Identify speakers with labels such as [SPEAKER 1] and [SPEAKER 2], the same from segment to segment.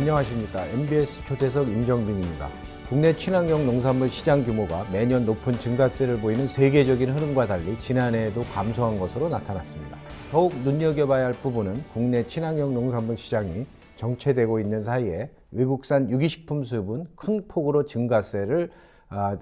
[SPEAKER 1] 안녕하십니까. MBS 초대석 임정빈입니다. 국내 친환경 농산물 시장 규모가 매년 높은 증가세를 보이는 세계적인 흐름과 달리 지난해에도 감소한 것으로 나타났습니다. 더욱 눈여겨봐야 할 부분은 국내 친환경 농산물 시장이 정체되고 있는 사이에 외국산 유기식품 수입은 큰 폭으로 증가세를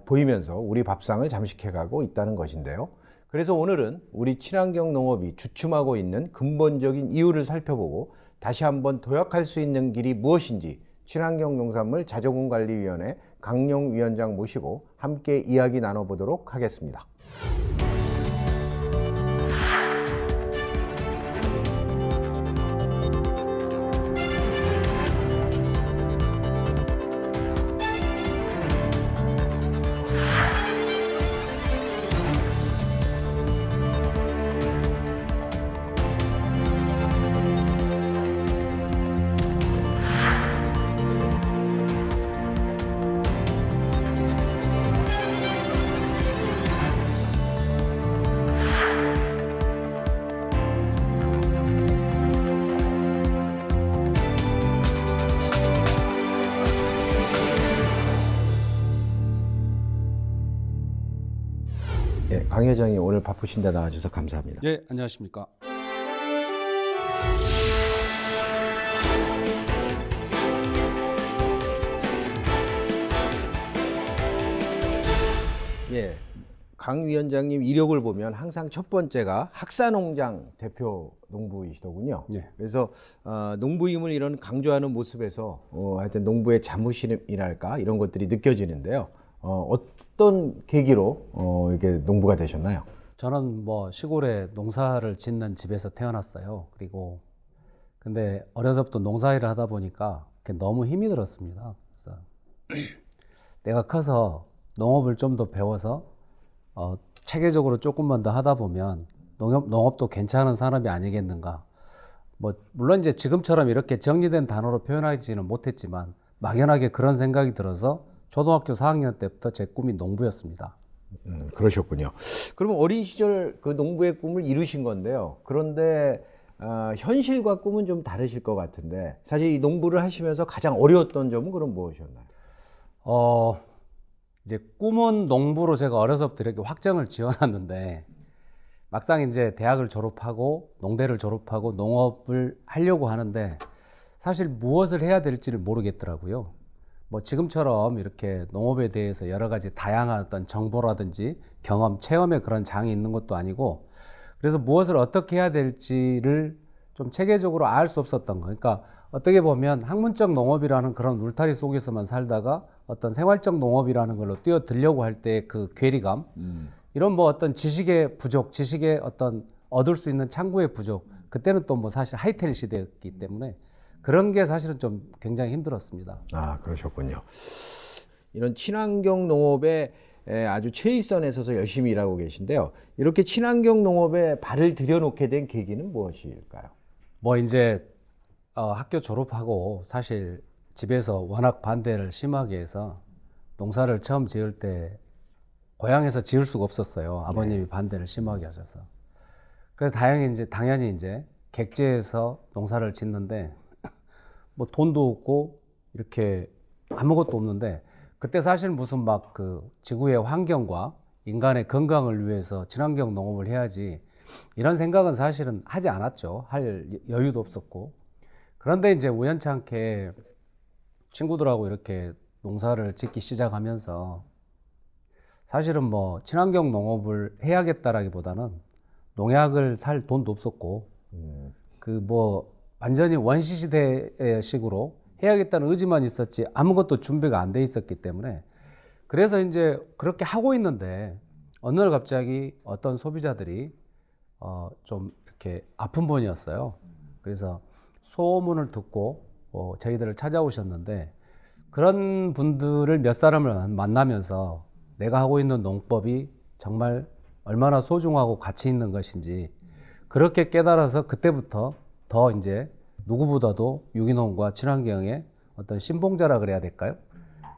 [SPEAKER 1] 보이면서 우리 밥상을 잠식해가고 있다는 것인데요. 그래서 오늘은 우리 친환경 농업이 주춤하고 있는 근본적인 이유를 살펴보고 다시 한번 도약할 수 있는 길이 무엇인지 친환경 농산물 자조금관리위원회 강용 위원장 모시고 함께 이야기 나눠보도록 하겠습니다. 강 회장이 오늘 바쁘신데 나와주셔서 감사합니다.
[SPEAKER 2] 예, 안녕하십니까.
[SPEAKER 1] 예, 강 위원장님 이력을 보면 항상 첫 번째가 학사농장 대표 농부이시더군요.
[SPEAKER 2] 예.
[SPEAKER 1] 그래서 농부임을 이런 강조하는 모습에서 하여튼 농부의 자부심이랄까 이런 것들이 느껴지는데요. 어떤 계기로 이렇게 농부가 되셨나요?
[SPEAKER 2] 저는 뭐 시골에 농사를 짓는 집에서 태어났어요. 그리고 근데 어려서부터 농사일을 하다 보니까 너무 힘이 들었습니다. 그래서 내가 커서 농업을 좀 더 배워서 체계적으로 조금만 더 하다 보면 농업도 괜찮은 산업이 아니겠는가. 뭐 물론 이제 지금처럼 이렇게 정리된 단어로 표현하지는 못했지만 막연하게 그런 생각이 들어서 초등학교 4학년 때부터 제 꿈이 농부였습니다.
[SPEAKER 1] 그러셨군요. 그러면 어린 시절 그 농부의 꿈을 이루신 건데요. 그런데 현실과 꿈은 좀 다르실 것 같은데 사실 이 농부를 하시면서 가장 어려웠던 점은 그럼 무엇이었나요?
[SPEAKER 2] 이제 꿈은 농부로 제가 어려서부터 이렇게 확정을 지어놨는데 막상 이제 대학을 졸업하고 농대를 졸업하고 농업을 하려고 하는데 사실 무엇을 해야 될지를 모르겠더라고요. 뭐 지금처럼 이렇게 농업에 대해서 여러 가지 다양한 어떤 정보라든지 경험, 체험의 그런 장이 있는 것도 아니고 그래서 무엇을 어떻게 해야 될지를 좀 체계적으로 알 수 없었던 거. 그러니까 어떻게 보면 학문적 농업이라는 그런 울타리 속에서만 살다가 어떤 생활적 농업이라는 걸로 뛰어들려고 할 때 그 괴리감 이런 뭐 어떤 지식의 부족, 지식의 어떤 얻을 수 있는 창구의 부족 그때는 또 뭐 사실 하이텔 시대였기 때문에 그런 게 사실은 좀 굉장히 힘들었습니다.
[SPEAKER 1] 그러셨군요. 이런 친환경 농업에 아주 최일선에 서서 열심히 일하고 계신데요. 이렇게 친환경 농업에 발을 들여놓게 된 계기는 무엇일까요?
[SPEAKER 2] 뭐 이제 학교 졸업하고 사실 집에서 워낙 반대를 심하게 해서 농사를 처음 지을 때 고향에서 지을 수가 없었어요. 아버님이
[SPEAKER 1] 네.
[SPEAKER 2] 반대를 심하게 하셔서. 그래서 당연히 이제 객지에서 농사를 짓는데 뭐 돈도 없고 이렇게 아무것도 없는데 그때 사실 무슨 막 그 지구의 환경과 인간의 건강을 위해서 친환경 농업을 해야지 이런 생각은 사실은 하지 않았죠. 할 여유도 없었고. 그런데 이제 우연찮게 친구들하고 이렇게 농사를 짓기 시작하면서 사실은 뭐 친환경 농업을 해야겠다라기보다는 농약을 살 돈도 없었고 그 뭐 완전히 원시시대의 식으로 해야겠다는 의지만 있었지 아무것도 준비가 안 돼 있었기 때문에 그래서 이제 그렇게 하고 있는데 어느 날 갑자기 어떤 소비자들이 좀 이렇게 아픈 분이었어요. 그래서 소문을 듣고 저희들을 찾아오셨는데 그런 분들을 몇 사람을 만나면서 내가 하고 있는 농법이 정말 얼마나 소중하고 가치 있는 것인지 그렇게 깨달아서 그때부터 더 이제 누구보다도 유기농과 친환경의 어떤 신봉자라 그래야 될까요?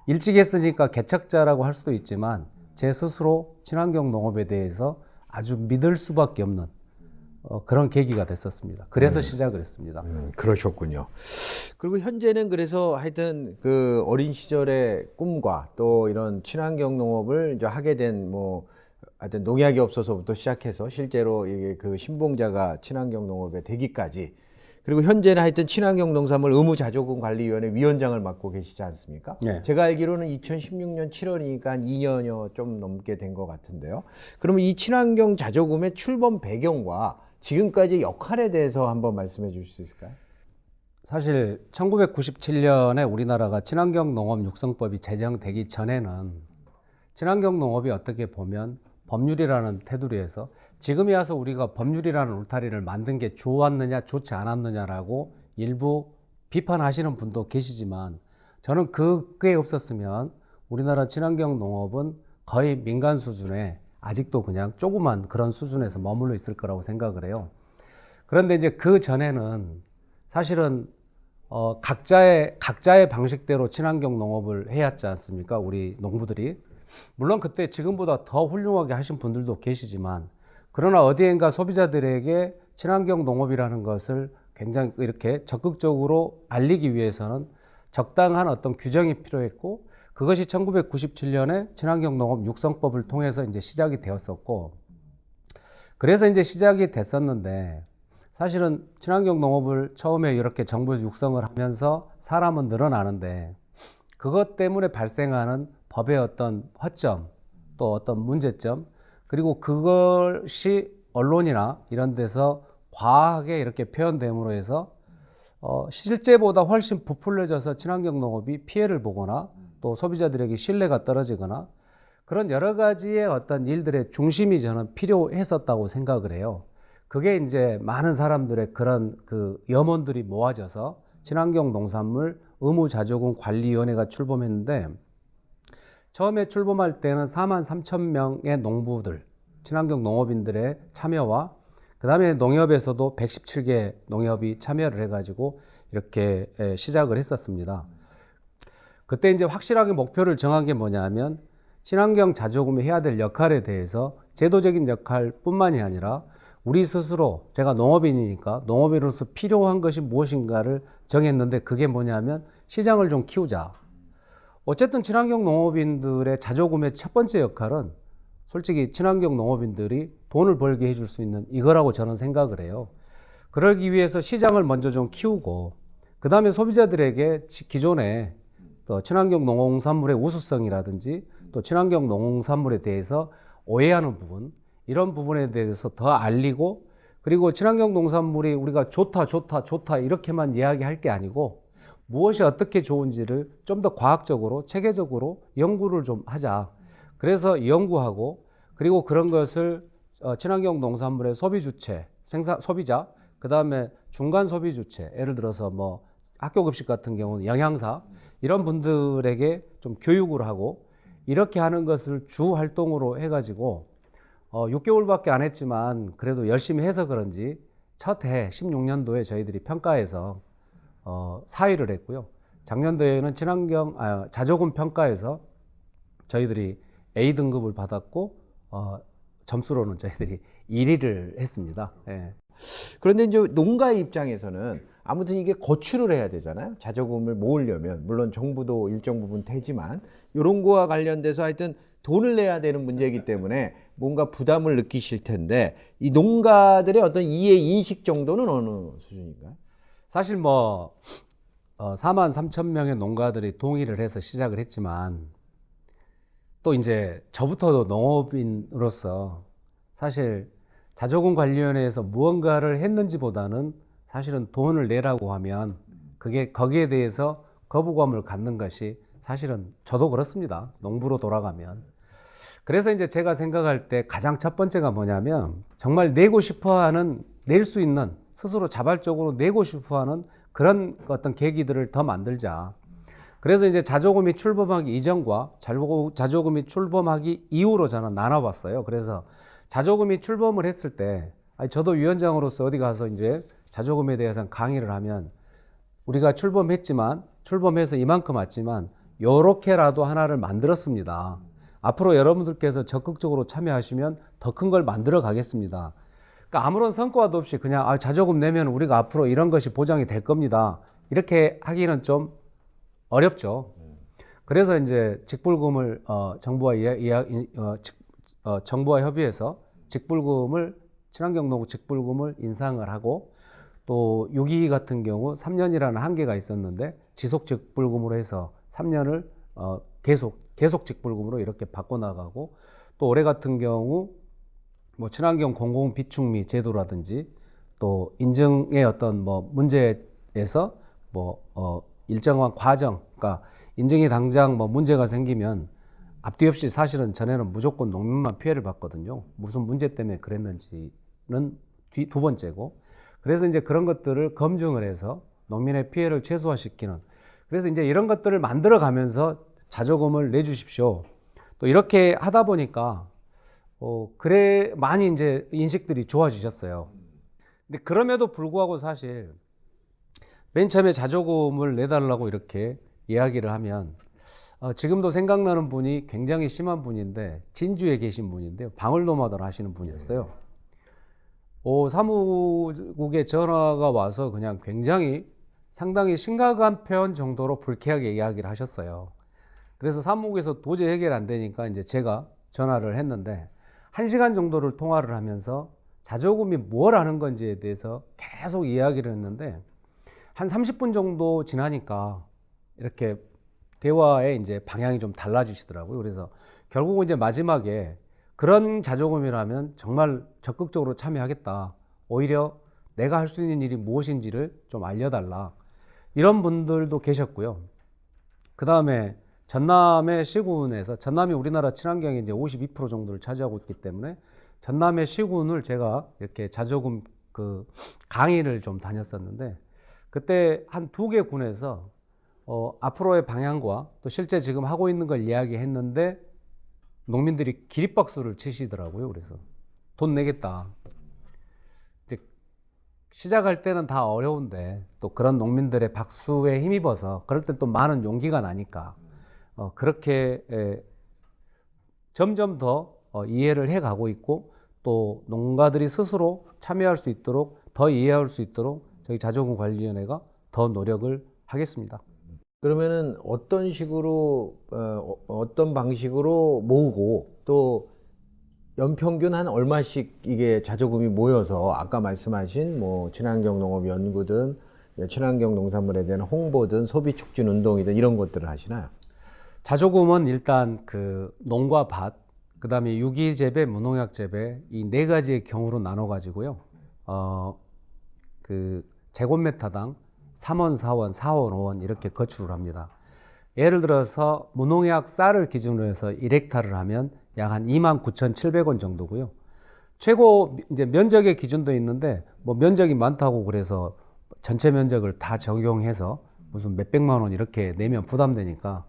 [SPEAKER 2] 일찍 했으니까 개척자라고 할 수도 있지만 제 스스로 친환경 농업에 대해서 아주 믿을 수밖에 없는 그런 계기가 됐었습니다. 그래서 시작을 했습니다.
[SPEAKER 1] 그러셨군요. 그리고 현재는 그래서 하여튼 그 어린 시절의 꿈과 또 이런 친환경 농업을 이제 하게 된 뭐 하여튼 농약이 없어서부터 시작해서 실제로 이게 그 신봉자가 친환경 농업에 되기까지, 그리고 현재는 하여튼 친환경 농산물 의무자조금관리위원회 위원장을 맡고 계시지 않습니까?
[SPEAKER 2] 네.
[SPEAKER 1] 제가 알기로는 2016년 7월이니까 2년여 좀 넘게 된 것 같은데요. 그러면 이 친환경 자조금의 출범 배경과 지금까지 역할에 대해서 한번 말씀해 주실 수 있을까요?
[SPEAKER 2] 사실 1997년에 우리나라가 친환경 농업 육성법이 제정되기 전에는 친환경 농업이 어떻게 보면 법률이라는 테두리에서 지금에 와서 우리가 법률이라는 울타리를 만든 게 좋았느냐 좋지 않았느냐라고 일부 비판하시는 분도 계시지만, 저는 그게 없었으면 우리나라 친환경 농업은 거의 민간 수준에 아직도 그냥 조그만 그런 수준에서 머물러 있을 거라고 생각을 해요. 그런데 이제 그 전에는 사실은 각자의 방식대로 친환경 농업을 해왔지 않습니까? 우리 농부들이. 물론 그때 지금보다 더 훌륭하게 하신 분들도 계시지만, 그러나 어디엔가 소비자들에게 친환경 농업이라는 것을 굉장히 이렇게 적극적으로 알리기 위해서는 적당한 어떤 규정이 필요했고, 그것이 1997년에 친환경 농업 육성법을 통해서 이제 시작이 되었었고, 그래서 이제 시작이 됐었는데, 사실은 친환경 농업을 처음에 이렇게 정부에서 육성을 하면서 사람은 늘어나는데, 그것 때문에 발생하는 법의 어떤 허점, 또 어떤 문제점, 그리고 그것이 언론이나 이런 데서 과하게 이렇게 표현됨으로 해서 실제보다 훨씬 부풀려져서 친환경 농업이 피해를 보거나 또 소비자들에게 신뢰가 떨어지거나 그런 여러 가지의 어떤 일들의 중심이 저는 필요했었다고 생각을 해요. 그게 이제 많은 사람들의 그런 그 염원들이 모아져서 친환경 농산물 의무자조금관리위원회가 출범했는데, 처음에 출범할 때는 43,000명의 농부들, 친환경 농업인들의 참여와 그 다음에 농협에서도 117개 농협이 참여를 해가지고 이렇게 시작을 했었습니다. 그때 이제 확실하게 목표를 정한 게 뭐냐면, 친환경 자조금이 해야 될 역할에 대해서 제도적인 역할뿐만이 아니라 우리 스스로, 제가 농업인이니까 농업인으로서 필요한 것이 무엇인가를 정했는데, 그게 뭐냐면 시장을 좀 키우자. 어쨌든 친환경 농업인들의 자조금의 첫 번째 역할은 솔직히 친환경 농업인들이 돈을 벌게 해줄 수 있는 이거라고 저는 생각을 해요. 그러기 위해서 시장을 먼저 좀 키우고, 그 다음에 소비자들에게 기존에 또 친환경 농산물의 우수성이라든지 또 친환경 농산물에 대해서 오해하는 부분, 이런 부분에 대해서 더 알리고, 그리고 친환경 농산물이 우리가 좋다 이렇게만 이야기할 게 아니고 무엇이 어떻게 좋은지를 좀 더 과학적으로 체계적으로 연구를 좀 하자. 그래서 연구하고, 그리고 그런 것을 친환경 농산물의 소비 주체, 소비자, 그 다음에 중간 소비 주체, 예를 들어서 뭐 학교 급식 같은 경우는 영양사, 이런 분들에게 좀 교육을 하고, 이렇게 하는 것을 주 활동으로 해가지고 6개월밖에 안 했지만 그래도 열심히 해서 그런지 첫 해 16년도에 저희들이 평가해서 4위를 했고요. 작년도에는 자조금 평가에서 저희들이 A등급을 받았고 점수로는 저희들이 1위를 했습니다. 예.
[SPEAKER 1] 그런데 이제 농가의 입장에서는 아무튼 이게 거출을 해야 되잖아요. 자조금을 모으려면. 물론 정부도 일정 부분 되지만 이런 거와 관련돼서 하여튼 돈을 내야 되는 문제이기 때문에 뭔가 부담을 느끼실 텐데, 이 농가들의 어떤 이해 인식 정도는 어느 수준인가요?
[SPEAKER 2] 사실 뭐 43,000명의 농가들이 동의를 해서 시작을 했지만, 또 이제 저부터도 농업인으로서 사실 자조금관리위원회에서 무언가를 했는지보다는 사실은 돈을 내라고 하면 그게 거기에 대해서 거부감을 갖는 것이 사실은 저도 그렇습니다. 농부로 돌아가면. 그래서 이제 제가 생각할 때 가장 첫 번째가 뭐냐면, 정말 내고 싶어 하는, 낼 수 있는, 스스로 자발적으로 내고 싶어 하는 그런 어떤 계기들을 더 만들자. 그래서 이제 자조금이 출범하기 이전과 자조금이 출범하기 이후로 저는 나눠봤어요. 그래서 자조금이 출범을 했을 때, 저도 위원장으로서 어디 가서 이제 자조금에 대해서 강의를 하면, 우리가 출범해서 이만큼 왔지만 요렇게라도 하나를 만들었습니다. 앞으로 여러분들께서 적극적으로 참여하시면 더 큰 걸 만들어 가겠습니다. 그러니까 아무런 성과도 없이 그냥 자조금 내면 우리가 앞으로 이런 것이 보장이 될 겁니다. 이렇게 하기는 좀 어렵죠. 그래서 이제 직불금을 정부와 협의해서 친환경 농업 직불금을 인상을 하고 또 6.22 같은 경우 3년이라는 한계가 있었는데 지속 직불금으로 해서 3년을 계속 직불금으로 이렇게 바꿔나가고 또 올해 같은 경우 뭐 친환경 공공 비축미 제도라든지 또 인증의 어떤 뭐 문제에서 일정한 과정, 그러니까 인증이 당장 뭐 문제가 생기면 앞뒤 없이 사실은 전에는 무조건 농민만 피해를 봤거든요. 무슨 문제 때문에 그랬는지는 두 번째고. 그래서 이제 그런 것들을 검증을 해서 농민의 피해를 최소화시키는. 그래서 이제 이런 것들을 만들어 가면서 자조금을 내주십시오. 또 이렇게 하다 보니까 그래 많이 이제 인식들이 좋아지셨어요. 근데 그럼에도 불구하고 사실 맨 처음에 자조금을 내달라고 이렇게 이야기를 하면 지금도 생각나는 분이 굉장히 심한 분인데 진주에 계신 분인데요. 방울노마다를 하시는 분이었어요. 사무국에 전화가 와서 그냥 굉장히 상당히 심각한 표현 정도로 불쾌하게 이야기를 하셨어요. 그래서 사무국에서 도저히 해결 안 되니까 이제 제가 전화를 했는데 1시간 정도를 통화를 하면서 자조금이 뭘 하는 건지에 대해서 계속 이야기를 했는데 한 30분 정도 지나니까 이렇게 대화의 이제 방향이 좀 달라지시더라고요. 그래서 결국은 이제 마지막에 그런 자조금이라면 정말 적극적으로 참여하겠다. 오히려 내가 할 수 있는 일이 무엇인지를 좀 알려달라. 이런 분들도 계셨고요. 그 다음에 전남의 시군에서, 전남이 우리나라 친환경의 이제 52% 정도를 차지하고 있기 때문에 전남의 시군을 제가 이렇게 자조금 강의를 좀 다녔었는데 그때 한 2개 군에서 앞으로의 방향과 또 실제 지금 하고 있는 걸 이야기했는데 농민들이 기립박수를 치시더라고요. 그래서 돈 내겠다. 이제 시작할 때는 다 어려운데 또 그런 농민들의 박수에 힘입어서 그럴 때 또 많은 용기가 나니까 그렇게 점점 더 이해를 해가고 있고 또 농가들이 스스로 참여할 수 있도록 더 이해할 수 있도록 저희 자조금관리위원회가 더 노력을 하겠습니다.
[SPEAKER 1] 그러면은 어떤 식으로 어떤 방식으로 모으고 또 연평균 한 얼마씩 이게 자조금이 모여서 아까 말씀하신 뭐 친환경 농업 연구든 친환경 농산물에 대한 홍보든 소비 촉진 운동이든 이런 것들을 하시나요?
[SPEAKER 2] 자조금은 일단 농과 밭, 그 다음에 유기재배, 무농약 재배 이 4가지의 경우로 나눠 가지고요. 제곱미터당 3원, 4원, 4원, 5원 이렇게 거출을 합니다. 예를 들어서 무농약 쌀을 기준으로 해서 1헥타를 하면 약 한 29,700원 정도고요. 최고 이제 면적의 기준도 있는데 뭐 면적이 많다고 그래서 전체 면적을 다 적용해서 무슨 몇백만 원 이렇게 내면 부담되니까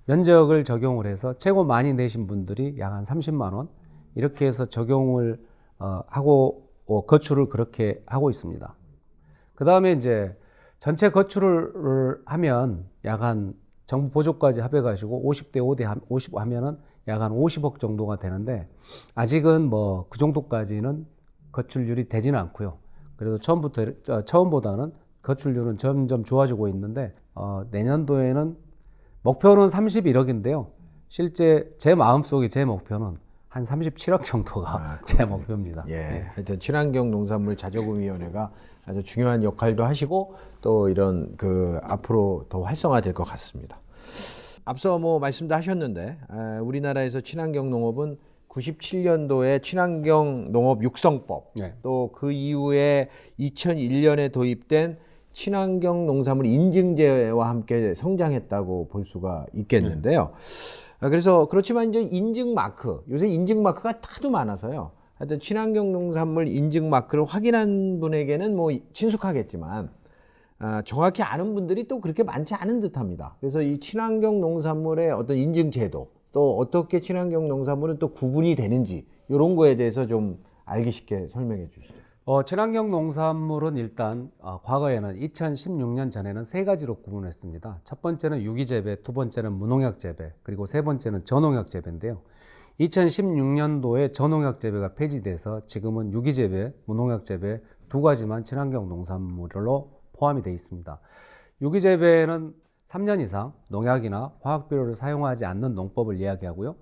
[SPEAKER 2] 면적을 적용을 해서 최고 많이 내신 분들이 약 한 30만 원 이렇게 해서 적용을 하고 거출을 그렇게 하고 있습니다. 그 다음에 이제 전체 거출을 하면 약 한 정부 보조까지 합해가지고 50대 5대 50 하면은 약 한 50억 정도가 되는데 아직은 뭐 그 정도까지는 거출률이 되지는 않고요. 그래도 처음보다는 거출률은 점점 좋아지고 있는데 내년도에는 목표는 31억인데요. 실제 제 마음속에 제 목표는 한 37억 정도가 제 목표입니다.
[SPEAKER 1] 예, 하여튼 친환경 농산물 자조금위원회가 아주 중요한 역할도 하시고 또 이런 앞으로 더 활성화될 것 같습니다. 앞서 뭐 말씀도 하셨는데 우리나라에서 친환경 농업은 97년도에 친환경 농업 육성법 또 그 이후에 2001년에 도입된 친환경 농산물 인증제와 함께 성장했다고 볼 수가 있겠는데요. 그래서 그렇지만 이제 인증 마크, 요새 인증 마크가 하도 많아서요. 하여튼 친환경 농산물 인증 마크를 확인한 분에게는 뭐 친숙하겠지만 정확히 아는 분들이 또 그렇게 많지 않은 듯합니다. 그래서 이 친환경 농산물의 어떤 인증 제도 또 어떻게 친환경 농산물은 또 구분이 되는지 이런 거에 대해서 좀 알기 쉽게 설명해 주시죠.
[SPEAKER 2] 친환경 농산물은 일단 과거에는 2016년 전에는 3가지로 구분했습니다. 첫 번째는 유기재배, 두 번째는 무농약 재배, 그리고 세 번째는 저농약 재배인데요. 2016년도에 전농약 재배가 폐지돼서 지금은 유기재배, 무농약 재배 두 가지만 친환경 농산물로 포함이 되어 있습니다. 유기재배는 3년 이상 농약이나 화학비료를 사용하지 않는 농법을 이야기하고요.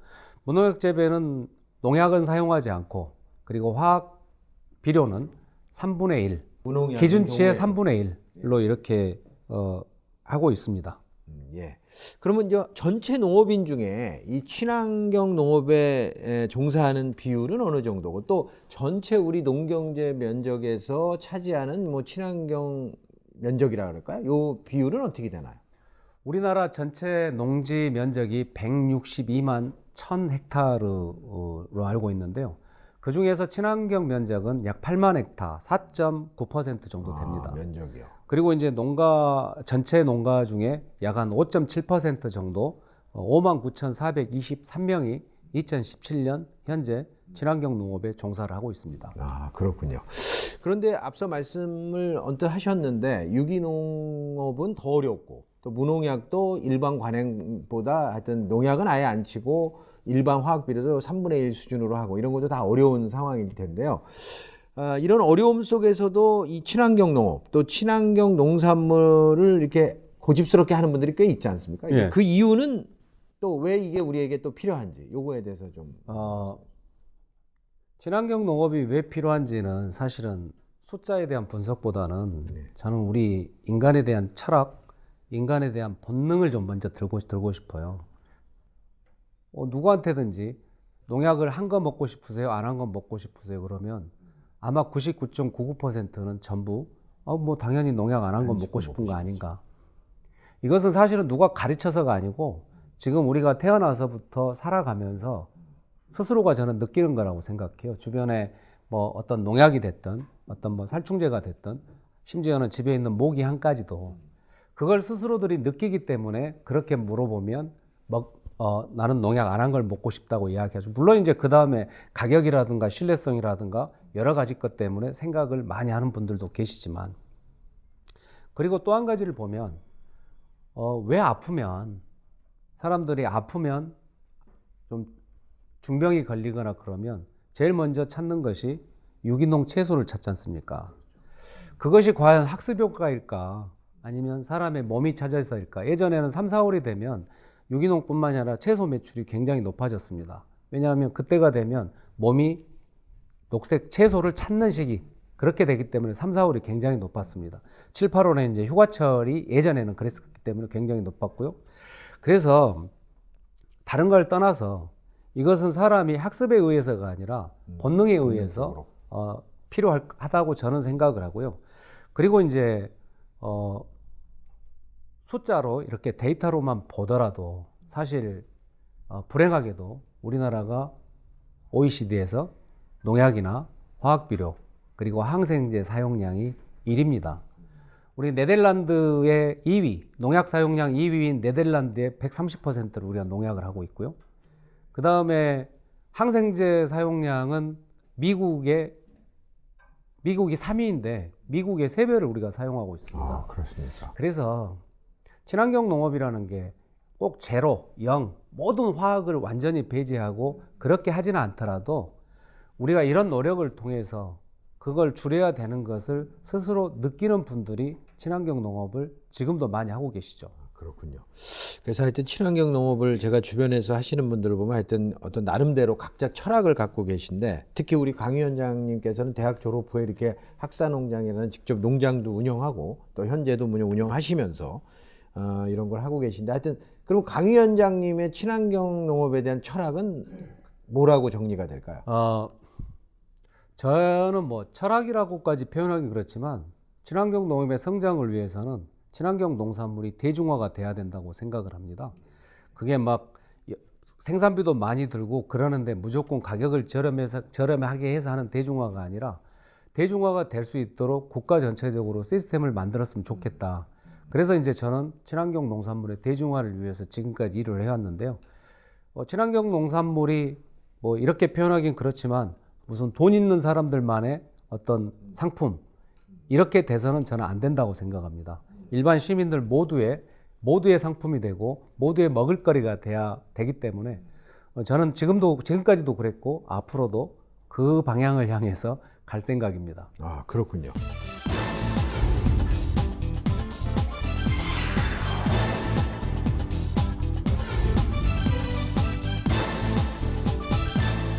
[SPEAKER 2] 무농약 재배는 농약은 사용하지 않고 그리고 화학비료는 3분의 1,
[SPEAKER 1] 무농약인
[SPEAKER 2] 기준치의
[SPEAKER 1] 경우에.
[SPEAKER 2] 3분의 1로 이렇게 하고 있습니다.
[SPEAKER 1] 예. 그러면 전체 농업인 중에 이 친환경 농업에 종사하는 비율은 어느 정도고 또 전체 우리 농경재 면적에서 차지하는 뭐 친환경 면적이라 그럴까요? 요 비율은 어떻게 되나요?
[SPEAKER 2] 우리나라 전체 농지 면적이 162만 1000헥타르로 알고 있는데요. 그 중에서 친환경 면적은 약 8만 헥타, 4.9% 정도 됩니다.
[SPEAKER 1] 면적이요.
[SPEAKER 2] 그리고 이제 전체 농가 중에 약 한 5.7% 정도, 59,423명이 2017년 현재 친환경 농업에 종사를 하고 있습니다.
[SPEAKER 1] 아, 그렇군요. 그런데 앞서 말씀을 언뜻 하셨는데 유기농업은 더 어렵고 또 무농약도 일반 관행보다 하여튼 농약은 아예 안 치고 일반 화학비료도 3분의 1 수준으로 하고 이런 것도 다 어려운 상황일 텐데요. 이런 어려움 속에서도 이 친환경 농업 또 친환경 농산물을 이렇게 고집스럽게 하는 분들이 꽤 있지 않습니까?
[SPEAKER 2] 예.
[SPEAKER 1] 그 이유는 또 왜 이게 우리에게 또 필요한지 요거에 대해서 좀
[SPEAKER 2] 친환경 농업이 왜 필요한지는 사실은 숫자에 대한 분석보다는 저는 우리 인간에 대한 철학, 인간에 대한 본능을 좀 먼저 들고 싶어요. 누구한테든지 농약을 한 거 먹고 싶으세요? 안 한 거 먹고 싶으세요? 그러면 아마 99.99%는 전부 뭐 당연히 농약 안 한 거 먹고 싶은 거 아닌가. 이것은 사실은 누가 가르쳐서가 아니고 지금 우리가 태어나서부터 살아가면서 스스로가 저는 느끼는 거라고 생각해요. 주변에 뭐 어떤 농약이 됐든 어떤 뭐 살충제가 됐든 심지어는 집에 있는 모기 한 가지도 그걸 스스로들이 느끼기 때문에 그렇게 물어보면 나는 농약 안 한 걸 먹고 싶다고 이야기하죠. 물론 이제 그 다음에 가격이라든가 신뢰성이라든가 여러 가지 것 때문에 생각을 많이 하는 분들도 계시지만 그리고 또 한 가지를 보면 왜 사람들이 아프면 좀 중병이 걸리거나 그러면 제일 먼저 찾는 것이 유기농 채소를 찾지 않습니까? 그것이 과연 학습 효과일까? 아니면 사람의 몸이 찾아서일까? 예전에는 3, 4월이 되면 유기농뿐만이 아니라 채소 매출이 굉장히 높아졌습니다. 왜냐하면 그때가 되면 몸이 녹색 채소를 찾는 시기 그렇게 되기 때문에 3, 4월이 굉장히 높았습니다. 7, 8월에 이제 휴가철이 예전에는 그랬었기 때문에 굉장히 높았고요. 그래서 다른 걸 떠나서 이것은 사람이 학습에 의해서가 아니라 본능에 의해서 필요하다고 저는 생각을 하고요. 그리고 이제 숫자로 이렇게 데이터로만 보더라도 사실 불행하게도 우리나라가 OECD에서 농약이나 화학비료 그리고 항생제 사용량이 1위입니다. 우리 네덜란드의 2위, 농약 사용량 2위인 네덜란드의 130%를 우리가 농약을 하고 있고요. 그 다음에 항생제 사용량은 미국이 3위인데 미국의 3배를 우리가 사용하고 있습니다.
[SPEAKER 1] 아, 그렇습니까?
[SPEAKER 2] 그래서 친환경 농업이라는 게 꼭 제로, 0, 모든 화학을 완전히 배제하고 그렇게 하지는 않더라도 우리가 이런 노력을 통해서 그걸 줄여야 되는 것을 스스로 느끼는 분들이 친환경 농업을 지금도 많이 하고 계시죠.
[SPEAKER 1] 그렇군요. 그래서 하여튼 친환경 농업을 제가 주변에서 하시는 분들을 보면 하여튼 어떤 나름대로 각자 철학을 갖고 계신데 특히 우리 강 위원장님께서는 대학 졸업 후에 이렇게 학사농장이라는 직접 농장도 운영하고 또 현재도 운영하시면서 이런 걸 하고 계신데 하여튼 그럼 강 위원장님의 친환경 농업에 대한 철학은 뭐라고 정리가 될까요?
[SPEAKER 2] 저는 뭐 철학이라고까지 표현하기 그렇지만 친환경 농업의 성장을 위해서는 친환경 농산물이 대중화가 돼야 된다고 생각을 합니다. 그게 막 생산비도 많이 들고 그러는데 무조건 가격을 저렴하게 해서 하는 대중화가 아니라 대중화가 될 수 있도록 국가 전체적으로 시스템을 만들었으면 좋겠다. 그래서 이제 저는 친환경 농산물의 대중화를 위해서 지금까지 일을 해왔는데요. 친환경 농산물이 뭐 이렇게 표현하긴 그렇지만 무슨 돈 있는 사람들만의 어떤 상품 이렇게 돼서는 저는 안 된다고 생각합니다. 일반 시민들 모두의 상품이 되고 모두의 먹을거리가 되기 때문에 저는 지금까지도 그랬고 앞으로도 그 방향을 향해서 갈 생각입니다.
[SPEAKER 1] 아, 그렇군요.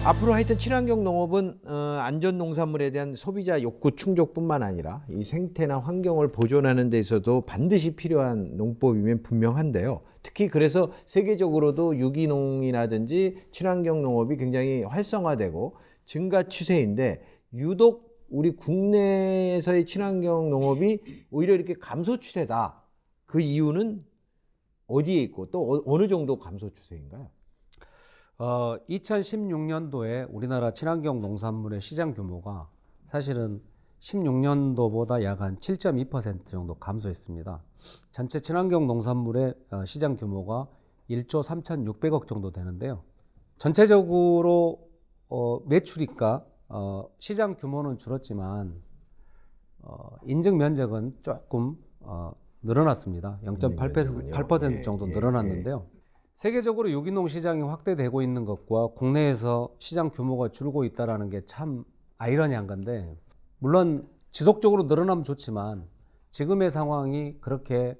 [SPEAKER 1] 앞으로 하여튼 친환경 농업은 안전 농산물에 대한 소비자 욕구 충족뿐만 아니라 이 생태나 환경을 보존하는 데 있어도 반드시 필요한 농법이면 분명한데요. 특히 그래서 세계적으로도 유기농이라든지 친환경 농업이 굉장히 활성화되고 증가 추세인데 유독 우리 국내에서의 친환경 농업이 오히려 이렇게 감소 추세다. 그 이유는 어디에 있고 또 어느 정도 감소 추세인가요?
[SPEAKER 2] 2016년도에 우리나라 친환경 농산물의 시장 규모가 사실은 16년도보다 약 한 7.2% 정도 감소했습니다. 전체 친환경 농산물의 시장 규모가 1조 3,600억 정도 되는데요. 전체적으로 매출이가 시장 규모는 줄었지만 인증 면적은 조금 늘어났습니다. 0.8% 정도 늘어났는데요. 세계적으로 유기농 시장이 확대되고 있는 것과 국내에서 시장 규모가 줄고 있다는 게 참 아이러니한 건데, 물론 지속적으로 늘어나면 좋지만 지금의 상황이 그렇게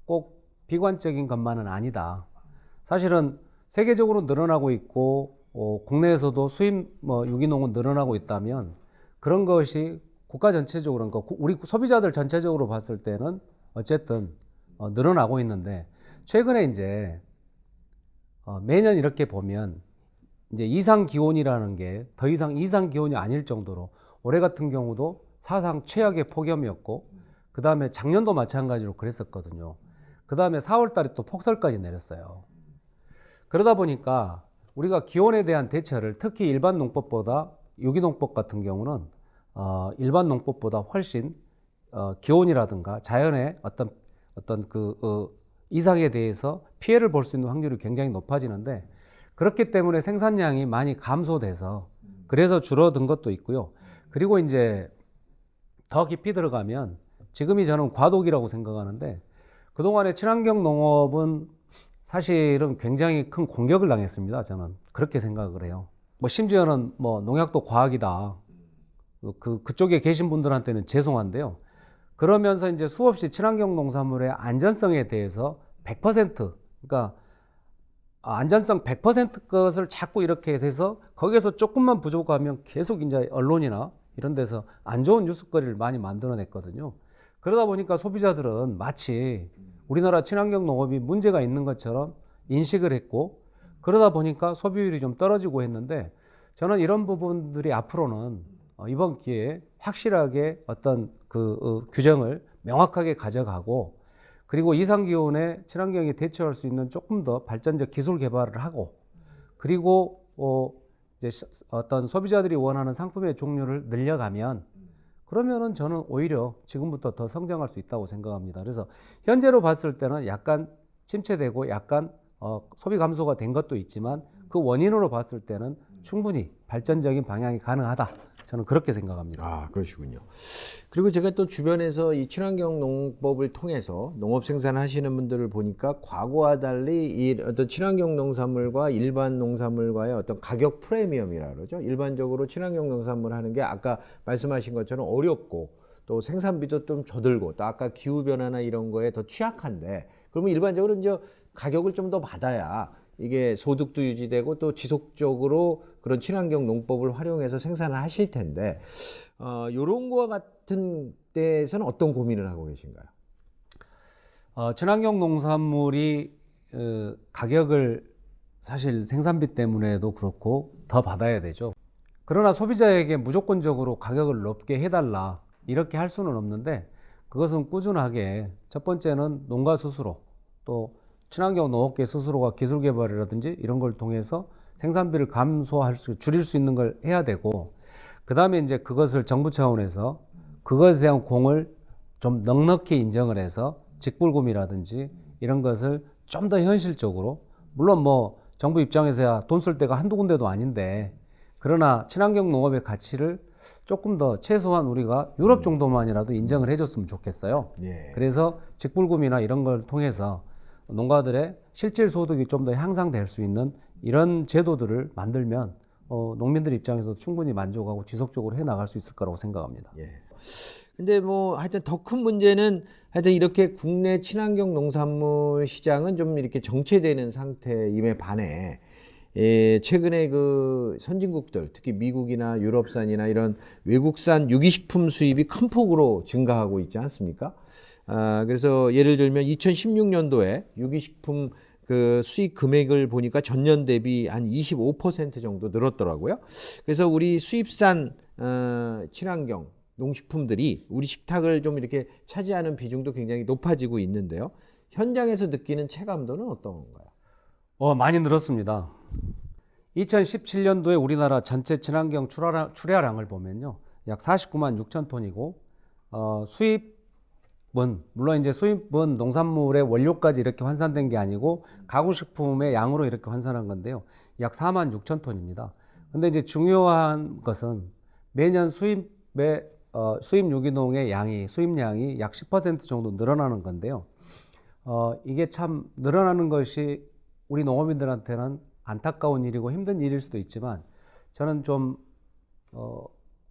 [SPEAKER 2] 꼭 비관적인 것만은 아니다. 사실은 세계적으로 늘어나고 있고 국내에서도 수입 유기농은 늘어나고 있다면 그런 것이 국가 전체적으로, 그러니까 우리 소비자들 전체적으로 봤을 때는 어쨌든 늘어나고 있는데, 최근에 이제 매년 이렇게 보면 이제 이상 기온이라는 게 더 이상 이상 기온이 아닐 정도로, 올해 같은 경우도 사상 최악의 폭염이었고, 그 다음에 작년도 마찬가지로 그랬었거든요. 그 다음에 4월 달에 또 폭설까지 내렸어요. 그러다 보니까 우리가 기온에 대한 대처를, 특히 일반 농법보다, 유기농법 같은 경우는 일반 농법보다 훨씬 기온이라든가 자연의 어떤 이상에 대해서 피해를 볼 수 있는 확률이 굉장히 높아지는데, 그렇기 때문에 생산량이 많이 감소돼서 그래서 줄어든 것도 있고요. 그리고 이제 더 깊이 들어가면 지금이 저는 과도기라고 생각하는데, 그동안의 친환경 농업은 사실은 굉장히 큰 공격을 당했습니다. 저는 그렇게 생각을 해요. 심지어는 농약도 과학이다. 그쪽에 계신 분들한테는 죄송한데요. 그러면서 이제 수없이 친환경 농산물의 안전성에 대해서 100%, 그러니까 안전성 100% 것을 자꾸 이렇게 돼서 거기에서 조금만 부족하면 계속 이제 언론이나 이런 데서 안 좋은 뉴스거리를 많이 만들어냈거든요. 그러다 보니까 소비자들은 마치 우리나라 친환경 농업이 문제가 있는 것처럼 인식을 했고, 그러다 보니까 소비율이 좀 떨어지고 했는데, 저는 이런 부분들이 앞으로는 이번 기회에 확실하게 어떤 규정을 명확하게 가져가고, 그리고 이상기온에 친환경이 대처할 수 있는 조금 더 발전적 기술 개발을 하고, 그리고 이제 어떤 소비자들이 원하는 상품의 종류를 늘려가면, 그러면은 저는 오히려 지금부터 더 성장할 수 있다고 생각합니다. 그래서 현재로 봤을 때는 약간 침체되고 약간 소비 감소가 된 것도 있지만, 그 원인으로 봤을 때는 충분히 발전적인 방향이 가능하다. 저는 그렇게 생각합니다.
[SPEAKER 1] 아, 그러시군요. 그리고 제가 또 주변에서 이 친환경 농법을 통해서 농업 생산하시는 분들을 보니까 과거와 달리 이 어떤 친환경 농산물과 일반 농산물과의 어떤 가격 프리미엄이라 그러죠. 일반적으로 친환경 농산물 하는 게 아까 말씀하신 것처럼 어렵고, 또 생산비도 좀 저들고, 또 아까 기후 변화나 이런 거에 더 취약한데, 그러면 일반적으로 이제 가격을 좀 더 받아야 이게 소득도 유지되고 또 지속적으로 그런 친환경 농법을 활용해서 생산을 하실 텐데, 이런 거와 같은 데에서는 어떤 고민을 하고 계신가요?
[SPEAKER 2] 친환경 농산물이 가격을 사실 생산비 때문에도 그렇고 더 받아야 되죠. 그러나 소비자에게 무조건적으로 가격을 높게 해달라 이렇게 할 수는 없는데, 그것은 꾸준하게 첫 번째는 농가 스스로, 또 친환경 농업계 스스로가 기술 개발이라든지 이런 걸 통해서 생산비를 줄일 수 있는 걸 해야 되고, 그 다음에 이제 그것을 정부 차원에서 그것에 대한 공을 좀 넉넉히 인정을 해서 직불금이라든지 이런 것을 좀 더 현실적으로, 물론 정부 입장에서야 돈 쓸 데가 한두 군데도 아닌데, 그러나 친환경 농업의 가치를 조금 더 최소한 우리가 유럽 정도만이라도 인정을 해줬으면 좋겠어요.
[SPEAKER 1] 예.
[SPEAKER 2] 그래서 직불금이나 이런 걸 통해서 농가들의 실질 소득이 좀 더 향상될 수 있는 이런 제도들을 만들면 농민들 입장에서 충분히 만족하고 지속적으로 해 나갈 수 있을 거라고 생각합니다.
[SPEAKER 1] 예. 근데 뭐 하여튼 더 큰 문제는 하여튼 이렇게 국내 친환경 농산물 시장은 좀 이렇게 정체되는 상태임에 반해 최근에 그 선진국들 특히 미국이나 유럽산이나 이런 외국산 유기식품 수입이 큰 폭으로 증가하고 있지 않습니까? 그래서 예를 들면 2016년도에 유기식품 그 수입 금액을 보니까 전년 대비 한 25% 정도 늘었더라고요. 그래서 우리 수입산 친환경 농식품들이 우리 식탁을 좀 이렇게 차지하는 비중도 굉장히 높아지고 있는데요. 현장에서 느끼는 체감도는 어떤 건가요?
[SPEAKER 2] 많이 늘었습니다. 2017년도에 우리나라 전체 친환경 출하량을 보면요, 약 49만 6천 톤이고 수입은 물론 이제 수입은 농산물의 원료까지 이렇게 환산된 게 아니고 가공식품의 양으로 이렇게 환산한 건데요, 약 4만 6천 톤입니다. 근데 이제 중요한 것은 매년 수입 유기농의 수입량이 약 10% 정도 늘어나는 건데요. 이게 참 늘어나는 것이 우리 농업인들한테는 안타까운 일이고 힘든 일일 수도 있지만 저는 좀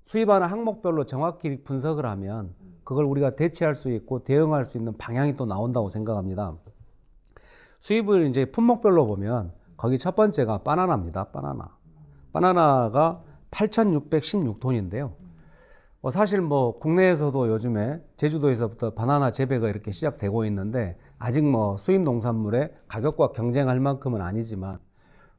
[SPEAKER 2] 수입하는 항목별로 정확히 분석을 하면 그걸 우리가 대체할 수 있고 대응할 수 있는 방향이 또 나온다고 생각합니다. 수입을 이제 품목별로 보면 거기 첫 번째가 바나나입니다. 바나나가 8,616톤인데요. 사실 뭐 국내에서도 요즘에 제주도에서부터 바나나 재배가 이렇게 시작되고 있는데 아직 뭐 수입 농산물의 가격과 경쟁할 만큼은 아니지만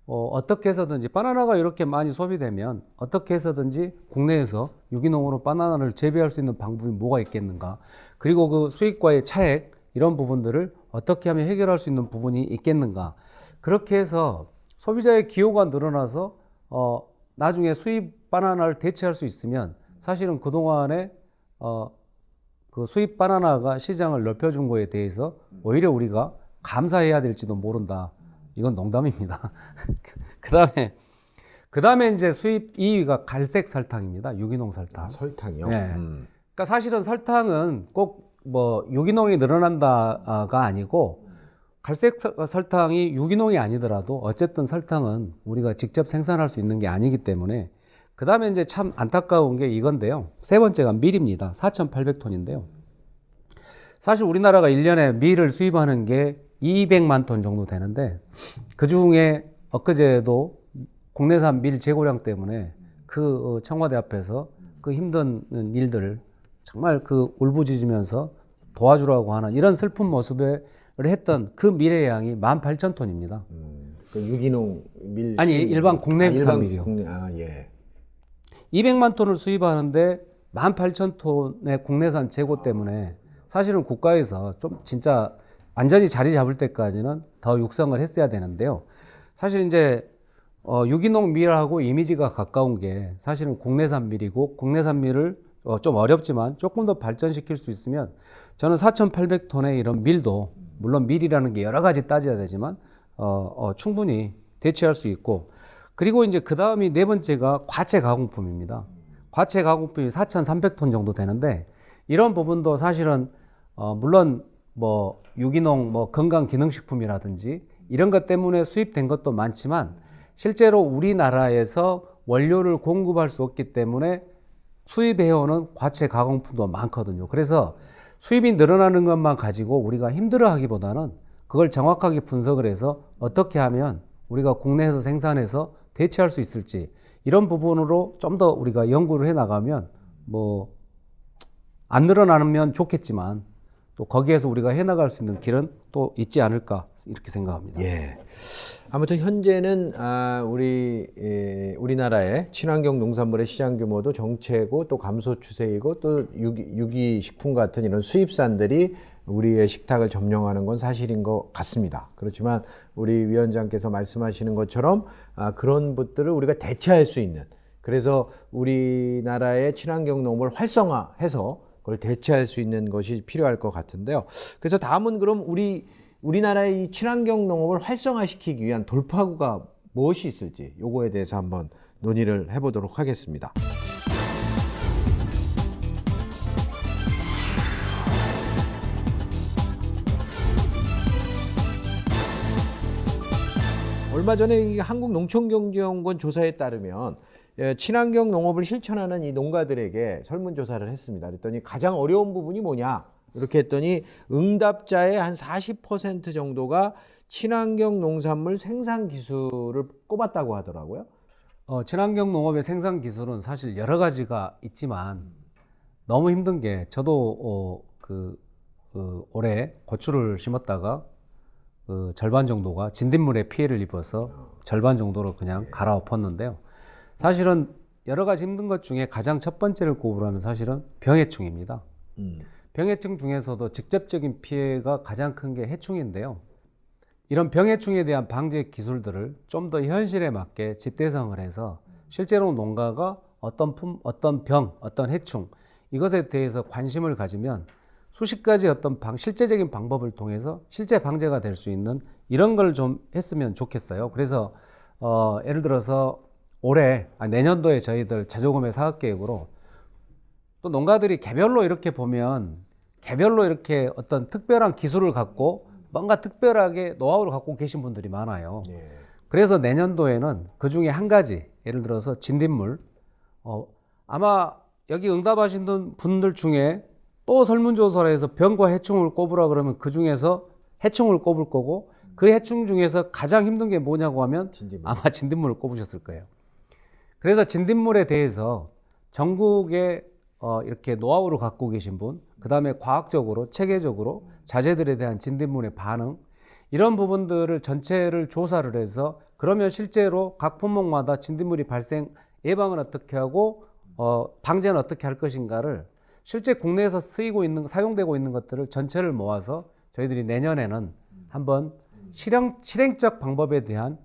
[SPEAKER 2] 어떻게 해서든지 바나나가 이렇게 많이 소비되면 어떻게 해서든지 국내에서 유기농으로 바나나를 재배할 수 있는 방법이 뭐가 있겠는가, 그리고 그 수익과의 차액 이런 부분들을 어떻게 하면 해결할 수 있는 부분이 있겠는가, 그렇게 해서 소비자의 기호가 늘어나서 나중에 수입 바나나를 대체할 수 있으면 사실은 그동안에 그 수입 바나나가 시장을 넓혀준 거에 대해서 오히려 우리가 감사해야 될지도 모른다. 이건 농담입니다. 그 다음에 이제 수입 2위가 갈색 설탕입니다. 유기농 설탕.
[SPEAKER 1] 설탕이요?
[SPEAKER 2] 네. 그러니까 사실은 설탕은 꼭 뭐 유기농이 늘어난다가 아니고 갈색 설탕이 유기농이 아니더라도 어쨌든 설탕은 우리가 직접 생산할 수 있는 게 아니기 때문에 그 다음에 이제 참 안타까운 게 이건데요. 세 번째가 밀입니다. 4,800톤인데요. 사실 우리나라가 1년에 밀을 수입하는 게 200만 톤 정도 되는데 그 중에 엊그제도 국내산 밀 재고량 때문에 그 청와대 앞에서 그 힘든 일들을 정말 그 울부짖으면서 도와주라고 하는 이런 슬픈 모습을 했던 그 밀의 양이 18,000톤입니다.
[SPEAKER 1] 그 유기농 밀
[SPEAKER 2] 아니 일반 국내산 밀이요.
[SPEAKER 1] 예.
[SPEAKER 2] 200만 톤을 수입하는데 18,000톤의 국내산 재고 때문에 사실은 국가에서 좀 진짜 완전히 자리 잡을 때까지는 더 육성을 했어야 되는데요. 사실 이제 유기농 밀하고 이미지가 가까운 게 사실은 국내산 밀이고 국내산 밀을 좀 어렵지만 조금 더 발전시킬 수 있으면 저는 4,800톤의 이런 밀도 물론 밀이라는 게 여러 가지 따져야 되지만 충분히 대체할 수 있고, 그리고 이제 그 다음이 네 번째가 과채 가공품입니다. 과채 가공품이 4,300톤 정도 되는데 이런 부분도 사실은 물론 뭐 유기농 뭐 건강기능식품이라든지 이런 것 때문에 수입된 것도 많지만 실제로 우리나라에서 원료를 공급할 수 없기 때문에 수입해오는 과채 가공품도 많거든요. 그래서 수입이 늘어나는 것만 가지고 우리가 힘들어하기보다는 그걸 정확하게 분석을 해서 어떻게 하면 우리가 국내에서 생산해서 대체할 수 있을지 이런 부분으로 좀 더 우리가 연구를 해나가면 뭐 안 늘어나면 좋겠지만 또 거기에서 우리가 해나갈 수 있는 길은 또 있지 않을까 이렇게 생각합니다.
[SPEAKER 1] 예. 아무튼 현재는 우리나라의 친환경 농산물의 시장 규모도 정체고 또 감소 추세이고 또 유기식품 같은 이런 수입산들이 우리의 식탁을 점령하는 건 사실인 것 같습니다. 그렇지만 우리 위원장께서 말씀하시는 것처럼 그런 것들을 우리가 대체할 수 있는, 그래서 우리나라의 친환경 농업을 활성화해서 그걸 대체할 수 있는 것이 필요할 것 같은데요. 그래서 다음은 그럼 우리나라의 이 친환경 농업을 활성화시키기 위한 돌파구가 무엇이 있을지 요거에 대해서 한번 논의를 해보도록 하겠습니다. 얼마 전에 이 한국농촌경제연구원 조사에 따르면 친환경 농업을 실천하는 이 농가들에게 설문조사를 했습니다. 그랬더니 가장 어려운 부분이 뭐냐? 이렇게 했더니 응답자의 한 40% 정도가 친환경 농산물 생산 기술을 꼽았다고 하더라고요.
[SPEAKER 2] 친환경 농업의 생산 기술은 사실 여러 가지가 있지만 너무 힘든 게 저도 올해 고추를 심었다가 절반 정도가 진딧물에 피해를 입어서 절반 정도로 그냥 갈아엎었는데요. 사실은 여러 가지 힘든 것 중에 가장 첫 번째를 꼽으라면 사실은 병해충입니다. 병해충 중에서도 직접적인 피해가 가장 큰 게 해충인데요. 이런 병해충에 대한 방제 기술들을 좀 더 현실에 맞게 집대성을 해서 실제로 농가가 어떤 병, 어떤 해충 이것에 대해서 관심을 가지면 수십 가지 어떤 실제적인 방법을 통해서 실제 방제가 될 수 있는 이런 걸 좀 했으면 좋겠어요. 그래서 예를 들어서 내년도에 저희들 자조금의 사업계획으로 또 농가들이 개별로 이렇게 보면 개별로 이렇게 어떤 특별한 기술을 갖고 뭔가 특별하게 노하우를 갖고 계신 분들이 많아요. 그래서 내년도에는 그 중에 한 가지, 예를 들어서 진딧물, 아마 여기 응답하신 분들 중에 또 설문조사를 해서 병과 해충을 꼽으라 그러면 그 중에서 해충을 꼽을 거고 그 해충 중에서 가장 힘든 게 뭐냐고 하면 아마 진딧물을 꼽으셨을 거예요. 그래서 진딧물에 대해서 전국에 이렇게 노하우를 갖고 계신 분, 그 다음에 과학적으로, 체계적으로 자재들에 대한 진딧물의 반응, 이런 부분들을 전체를 조사를 해서 그러면 실제로 각 품목마다 진딧물이 발생 예방을 어떻게 하고 방제는 어떻게 할 것인가를 실제 국내에서 사용되고 있는 것들을 전체를 모아서 저희들이 내년에는 한번 실행적 방법에 대한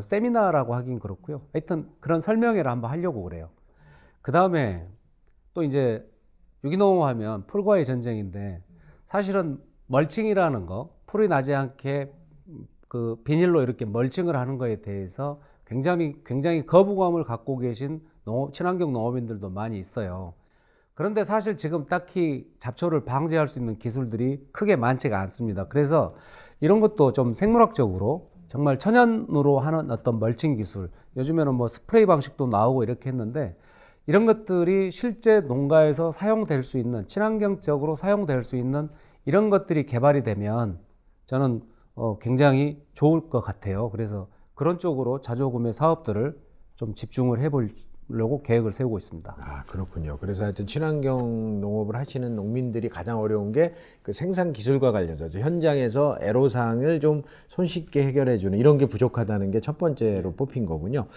[SPEAKER 2] 세미나라고 하긴 그렇고요. 하여튼 그런 설명회를 한번 하려고 그래요. 그 다음에 또 이제 유기농 하면 풀과의 전쟁인데 사실은 멀칭이라는 거, 풀이 나지 않게 그 비닐로 이렇게 멀칭을 하는 거에 대해서 굉장히 거부감을 갖고 계신 친환경 농업인들도 많이 있어요. 그런데 사실 지금 딱히 잡초를 방제할 수 있는 기술들이 크게 많지가 않습니다. 그래서 이런 것도 좀 생물학적으로 정말 천연으로 하는 어떤 멀칭 기술, 요즘에는 스프레이 방식도 나오고 이렇게 했는데 이런 것들이 실제 농가에서 사용될 수 있는, 친환경적으로 사용될 수 있는 이런 것들이 개발이 되면 저는 굉장히 좋을 것 같아요. 그래서 그런 쪽으로 자조금의 사업들을 좀 집중을 해보려고 계획을 세우고 있습니다.
[SPEAKER 1] 아, 그렇군요. 그래서 하여튼 친환경 농업을 하시는 농민들이 가장 어려운 게 그 생산 기술과 관련해서 현장에서 애로사항을 좀 손쉽게 해결해주는 이런 게 부족하다는 게 첫 번째로 뽑힌 거군요.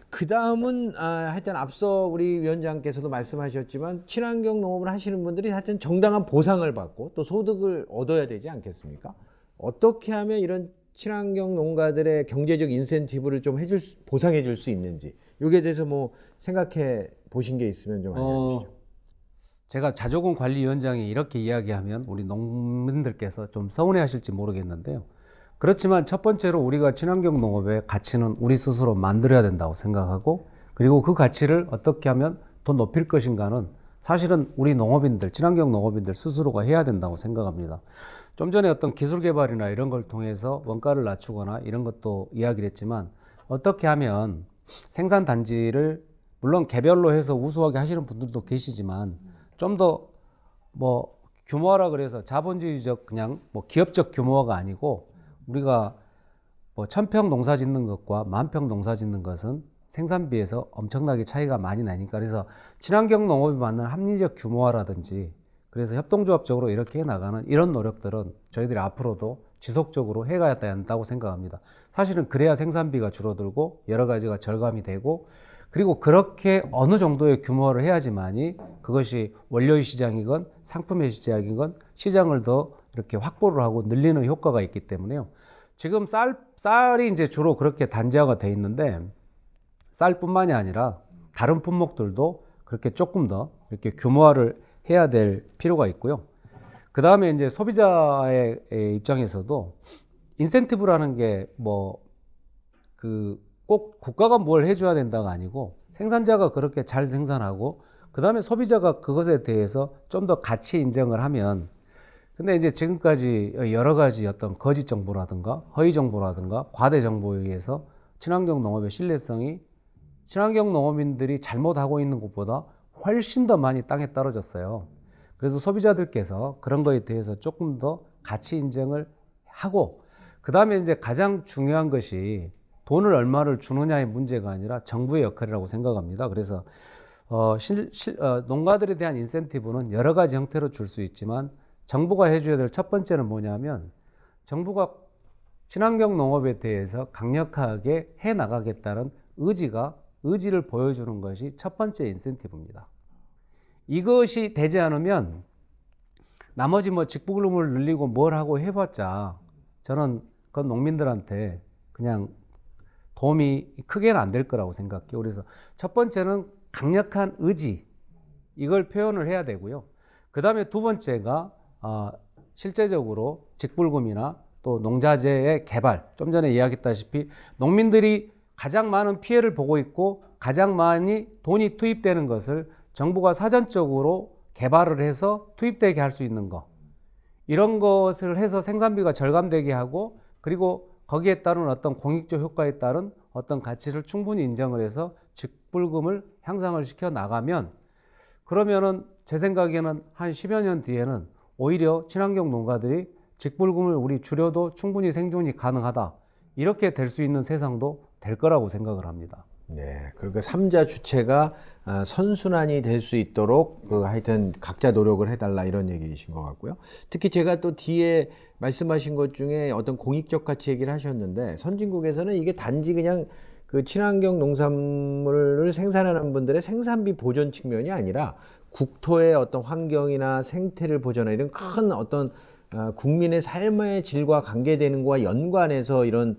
[SPEAKER 1] 그 다음은 하여튼 앞서 우리 위원장께서도 말씀하셨지만 친환경 농업을 하시는 분들이 하여튼 정당한 보상을 받고 또 소득을 얻어야 되지 않겠습니까? 어떻게 하면 이런 친환경 농가들의 경제적 인센티브를 좀 보상해 줄 수 있는지 여기에 대해서 생각해 보신 게 있으면 좀 알려주시죠.
[SPEAKER 2] 제가 자조금 관리위원장이 이렇게 이야기하면 우리 농민들께서 좀 서운해 하실지 모르겠는데요. 그렇지만 첫 번째로 우리가 친환경 농업의 가치는 우리 스스로 만들어야 된다고 생각하고, 그리고 그 가치를 어떻게 하면 더 높일 것인가는 사실은 우리 농업인들, 친환경 농업인들 스스로가 해야 된다고 생각합니다. 좀 전에 어떤 기술 개발이나 이런 걸 통해서 원가를 낮추거나 이런 것도 이야기를 했지만, 어떻게 하면 생산 단지를 물론 개별로 해서 우수하게 하시는 분들도 계시지만 좀 더 규모화라 그래서 자본주의적 그냥 기업적 규모화가 아니고, 우리가 1000평 농사 짓는 것과 10,000평 농사 짓는 것은 생산비에서 엄청나게 차이가 많이 나니까, 그래서 친환경 농업이 맞는 합리적 규모화라든지 그래서 협동조합적으로 이렇게 해나가는 이런 노력들은 저희들이 앞으로도 지속적으로 해가야 된다고 생각합니다. 사실은 그래야 생산비가 줄어들고 여러 가지가 절감이 되고, 그리고 그렇게 어느 정도의 규모화를 해야지만이 그것이 원료의 시장이건 상품의 시장이건 시장을 더 이렇게 확보를 하고 늘리는 효과가 있기 때문에요. 지금 쌀이 이제 주로 그렇게 단지화가 돼 있는데, 쌀뿐만이 아니라 다른 품목들도 그렇게 조금 더 이렇게 규모화를 해야 될 필요가 있고요. 그 다음에 이제 소비자의 입장에서도 인센티브라는 게 꼭 국가가 뭘 해줘야 된다가 아니고 생산자가 그렇게 잘 생산하고 그 다음에 소비자가 그것에 대해서 좀 더 가치 인정을 하면 근데 이제 지금까지 여러 가지 어떤 거짓 정보라든가 허위 정보라든가 과대 정보에 의해서 친환경 농업의 신뢰성이 친환경 농업인들이 잘못하고 있는 것보다 훨씬 더 많이 땅에 떨어졌어요. 그래서 소비자들께서 그런 거에 대해서 조금 더 가치 인정을 하고, 그 다음에 이제 가장 중요한 것이 돈을 얼마를 주느냐의 문제가 아니라 정부의 역할이라고 생각합니다. 그래서 농가들에 대한 인센티브는 여러 가지 형태로 줄 수 있지만, 정부가 해줘야 될 첫 번째는 뭐냐면, 정부가 친환경 농업에 대해서 강력하게 해 나가겠다는 의지를 보여주는 것이 첫 번째 인센티브입니다. 이것이 되지 않으면 나머지 뭐 직불금을 늘리고 뭘 하고 해봤자 저는 그 농민들한테 그냥 도움이 크게는 안 될 거라고 생각해요. 그래서 첫 번째는 강력한 의지, 이걸 표현을 해야 되고요. 그 다음에 두 번째가 실제적으로 직불금이나 또 농자재의 개발, 좀 전에 이야기했다시피 농민들이 가장 많은 피해를 보고 있고 가장 많이 돈이 투입되는 것을 정부가 사전적으로 개발을 해서 투입되게 할 수 있는 것, 이런 것을 해서 생산비가 절감되게 하고, 그리고 거기에 따른 어떤 공익적 효과에 따른 어떤 가치를 충분히 인정을 해서 직불금을 향상을 시켜 나가면, 그러면은 제 생각에는 한 10여 년 뒤에는 오히려 친환경 농가들이 직불금을 우리 줄여도 충분히 생존이 가능하다, 이렇게 될 수 있는 세상도 될 거라고 생각을 합니다.
[SPEAKER 1] 네, 그러니까 삼자 주체가 선순환이 될 수 있도록 하여튼 각자 노력을 해달라, 이런 얘기이신 것 같고요. 특히 제가 또 뒤에 말씀하신 것 중에 어떤 공익적 가치 얘기를 하셨는데, 선진국에서는 이게 단지 그냥 그 친환경 농산물을 생산하는 분들의 생산비 보전 측면이 아니라 국토의 어떤 환경이나 생태를 보전하는 이런 큰 어떤 국민의 삶의 질과 관계되는 것과 연관해서 이런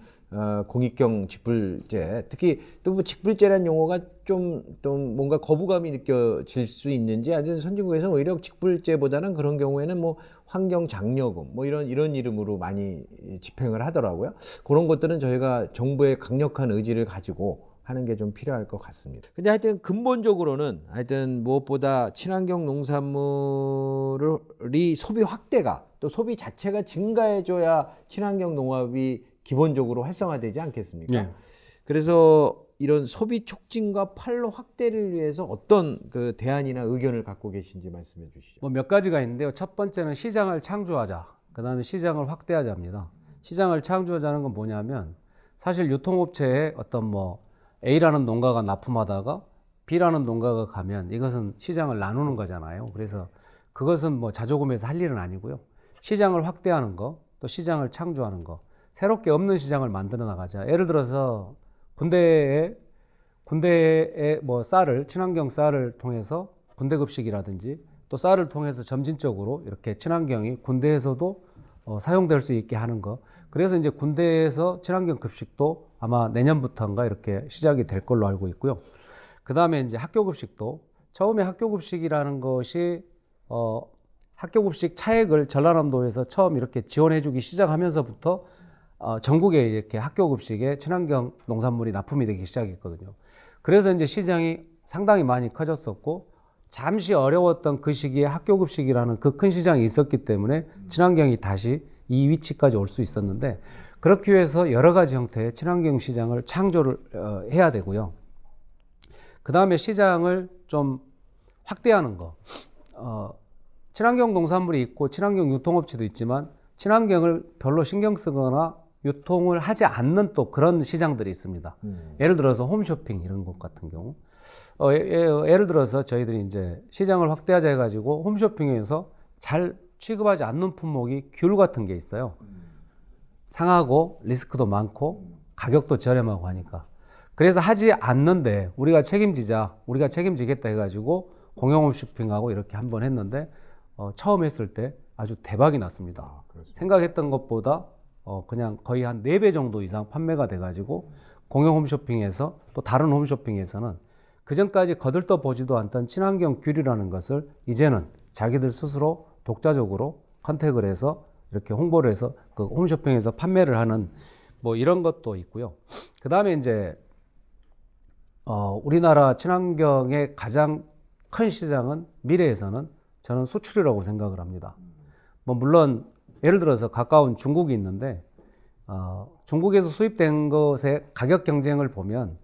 [SPEAKER 1] 공익경 직불제, 특히 또 뭐 직불제라는 용어가 좀 뭔가 거부감이 느껴질 수 있는지, 아니면 선진국에서는 오히려 직불제보다는 그런 경우에는 뭐 환경 장려금 뭐 이런 이름으로 많이 집행을 하더라고요. 그런 것들은 저희가 정부의 강력한 의지를 가지고 하는 게 좀 필요할 것 같습니다. 근데 하여튼 근본적으로는 하여튼 무엇보다 친환경 농산물이 소비 확대가, 또 소비 자체가 증가해줘야 친환경 농업이 기본적으로 활성화되지 않겠습니까?
[SPEAKER 2] 네.
[SPEAKER 1] 그래서 이런 소비 촉진과 판로 확대를 위해서 어떤 그 대안이나 의견을 갖고 계신지 말씀해 주시죠.
[SPEAKER 2] 뭐 몇 가지가 있는데요. 첫 번째는 시장을 창조하자, 그 다음에 시장을 확대하자입니다. 시장을 창조하자는 건 뭐냐면, 사실 유통업체에 어떤 뭐 A라는 농가가 납품하다가 B라는 농가가 가면 이것은 시장을 나누는 거잖아요. 그래서 그것은 뭐 자조금에서 할 일은 아니고요. 시장을 확대하는 거, 또 시장을 창조하는 거, 새롭게 없는 시장을 만들어 나가자. 예를 들어서 군대에 뭐 쌀을, 친환경 쌀을 통해서 군대급식이라든지, 또 쌀을 통해서 점진적으로 이렇게 친환경이 군대에서도 사용될 수 있게 하는 거. 그래서 이제 군대에서 친환경 급식도 아마 내년부터인가 이렇게 시작이 될 걸로 알고 있고요. 그 다음에 이제 학교급식도, 처음에 학교급식이라는 것이 학교급식 차액을 전라남도에서 처음 이렇게 지원해주기 시작하면서부터 전국에 이렇게 학교급식에 친환경 농산물이 납품이 되기 시작했거든요. 그래서 이제 시장이 상당히 많이 커졌었고, 잠시 어려웠던 그 시기에 학교급식이라는 그 큰 시장이 있었기 때문에 친환경이 다시 이 위치까지 올 수 있었는데, 그렇기 위해서 여러 가지 형태의 친환경 시장을 창조를 해야 되고요. 그 다음에 시장을 좀 확대하는 거. 친환경 농산물이 있고 친환경 유통업체도 있지만, 친환경을 별로 신경 쓰거나 유통을 하지 않는 또 그런 시장들이 있습니다. 예를 들어서 홈쇼핑 이런 것 같은 경우. 예를 들어서 저희들이 이제 시장을 확대하자 해가지고 홈쇼핑에서 잘 취급하지 않는 품목이 귤 같은 게 있어요. 상하고 리스크도 많고 가격도 저렴하고 하니까. 그래서 하지 않는데 우리가 책임지겠다 해가지고 공영홈쇼핑하고 이렇게 한번 했는데, 처음 했을 때 아주 대박이 났습니다. 생각했던 것보다 그냥 거의 한 4배 정도 이상 판매가 돼가지고, 공영 홈쇼핑에서 또 다른 홈쇼핑에서는 그전까지 거들떠 보지도 않던 친환경 귤이라는 것을 이제는 자기들 스스로 독자적으로 컨택을 해서 이렇게 홍보를 해서 그 홈쇼핑에서 판매를 하는 뭐 이런 것도 있고요. 그 다음에 이제 우리나라 친환경의 가장 큰 시장은 미래에서는 저는 수출이라고 생각을 합니다. 뭐 물론 예를 들어서 가까운 중국이 있는데 중국에서 수입된 것의 가격 경쟁을 보면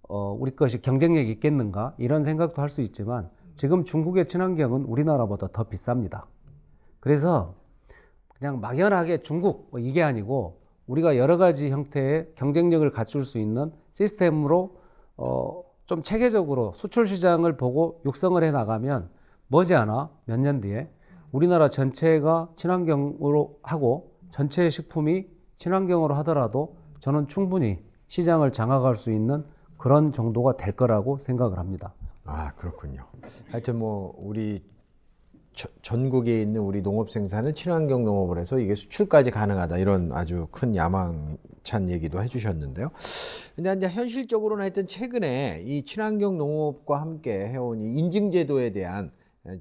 [SPEAKER 2] 우리 것이 경쟁력이 있겠는가 이런 생각도 할 수 있지만 지금 중국의 친환경은 우리나라보다 더 비쌉니다. 그래서 그냥 막연하게 중국 이게 아니고 우리가 여러 가지 형태의 경쟁력을 갖출 수 있는 시스템으로 좀 체계적으로 수출 시장을 보고 육성을 해 나가면 머지않아 몇 년 뒤에 우리나라 전체가 친환경으로 하고 전체의 식품이 친환경으로 하더라도 저는 충분히 시장을 장악할 수 있는 그런 정도가 될 거라고 생각을 합니다.
[SPEAKER 1] 아, 그렇군요. 하여튼 뭐 우리 전국에 있는 우리 농업 생산을 친환경 농업을 해서 이게 수출까지 가능하다 이런 아주 큰 야망찬 얘기도 해주셨는데요. 근데 이제 현실적으로는 하여튼 최근에 이 친환경 농업과 함께 해온 이 인증제도에 대한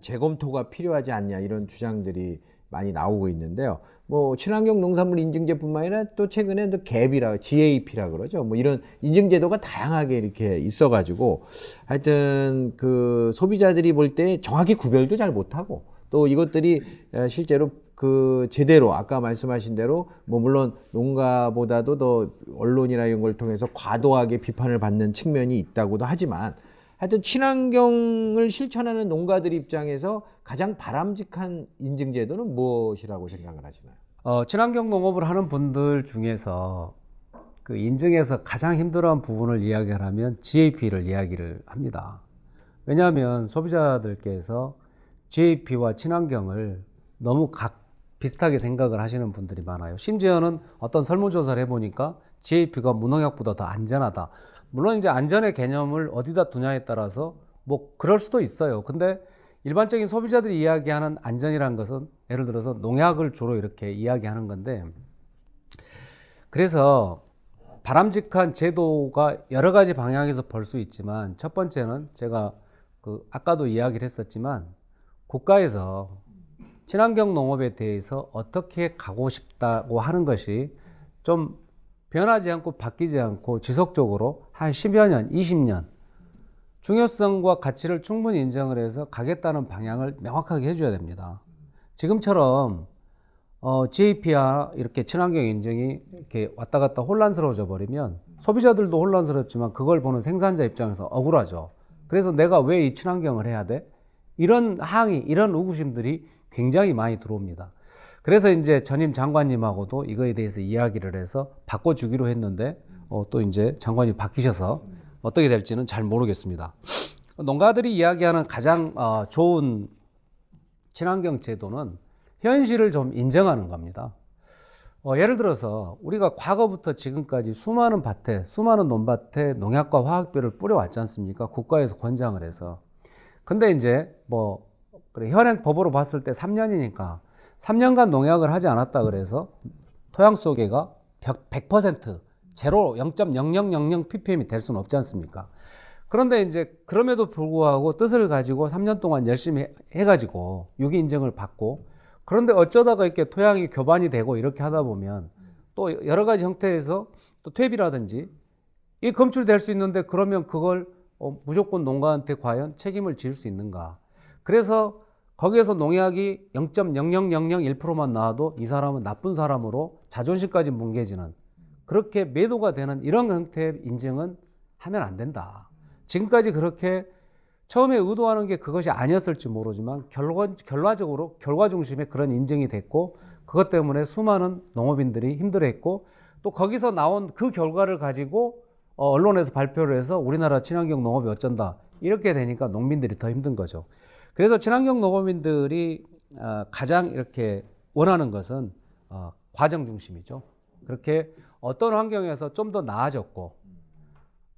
[SPEAKER 1] 재검토가 필요하지 않냐 이런 주장들이 많이 나오고 있는데요. 뭐 친환경 농산물 인증제뿐만 아니라 또 최근에 또 갭이라 GAP라 그러죠. 뭐 이런 인증제도가 다양하게 이렇게 있어가지고 하여튼 그 소비자들이 볼 때 정확히 구별도 잘 못하고 또 이것들이 실제로 그 제대로 아까 말씀하신 대로 뭐 물론 농가보다도 더 언론이나 이런 걸 통해서 과도하게 비판을 받는 측면이 있다고도 하지만 하여튼 친환경을 실천하는 농가들 입장에서 가장 바람직한 인증제도는 무엇이라고 생각을 하시나요?
[SPEAKER 2] 친환경 농업을 하는 분들 중에서 그 인증에서 가장 힘들어하는 부분을 이야기하면 GAP를 이야기를 합니다. 왜냐하면 소비자들께서 GAP와 친환경을 너무 비슷하게 생각을 하시는 분들이 많아요. 심지어는 어떤 설문조사를 해보니까 GAP가 무농약보다 더 안전하다. 물론 이제 안전의 개념을 어디다 두냐에 따라서 뭐 그럴 수도 있어요. 근데 일반적인 소비자들이 이야기하는 안전이라는 것은 예를 들어서 농약을 주로 이렇게 이야기하는 건데, 그래서 바람직한 제도가 여러 가지 방향에서 볼 수 있지만 첫 번째는 제가 아까도 이야기를 했었지만 국가에서 친환경 농업에 대해서 어떻게 가고 싶다고 하는 것이 좀 변하지 않고 바뀌지 않고 지속적으로 한 10여 년, 20년 중요성과 가치를 충분히 인정을 해서 가겠다는 방향을 명확하게 해줘야 됩니다. 지금처럼 GAP와 이렇게 친환경 인증이 이렇게 왔다 갔다 혼란스러워져 버리면 소비자들도 혼란스럽지만 그걸 보는 생산자 입장에서 억울하죠. 그래서 내가 왜 이 친환경을 해야 돼? 이런 항의, 이런 의구심들이 굉장히 많이 들어옵니다. 그래서 이제 전임 장관님하고도 이거에 대해서 이야기를 해서 바꿔주기로 했는데 또 이제 장관이 바뀌셔서 어떻게 될지는 잘 모르겠습니다. 농가들이 이야기하는 가장 좋은 친환경 제도는 현실을 좀 인정하는 겁니다. 예를 들어서 우리가 과거부터 지금까지 수많은 밭에, 수많은 논밭에 농약과 화학비를 뿌려왔지 않습니까? 국가에서 권장을 해서. 근데 이제 그래, 현행 법으로 봤을 때 3년이니까 3년간 농약을 하지 않았다 그래서 토양 속에가 100% 제로 0.0000 ppm이 될 수는 없지 않습니까? 그런데 이제 그럼에도 불구하고 뜻을 가지고 3년 동안 열심히 해가지고 유기 인증을 받고, 그런데 어쩌다가 이렇게 토양이 교반이 되고 이렇게 하다 보면 또 여러 가지 형태에서 또 퇴비라든지 이 검출될 수 있는데, 그러면 그걸 무조건 농가한테 과연 책임을 지을 수 있는가? 그래서 거기에서 농약이 0.00001%만 나와도 이 사람은 나쁜 사람으로 자존심까지 뭉개지는, 그렇게 매도가 되는 이런 형태의 인증은 하면 안 된다. 지금까지 그렇게 처음에 의도하는 게 그것이 아니었을지 모르지만 결과적으로 결과 중심의 그런 인증이 됐고, 그것 때문에 수많은 농업인들이 힘들어했고, 또 거기서 나온 그 결과를 가지고 언론에서 발표를 해서 우리나라 친환경 농업이 어쩐다 이렇게 되니까 농민들이 더 힘든 거죠. 그래서 친환경 농업인들이 가장 이렇게 원하는 것은 과정 중심이죠. 그렇게 어떤 환경에서 좀 더 나아졌고,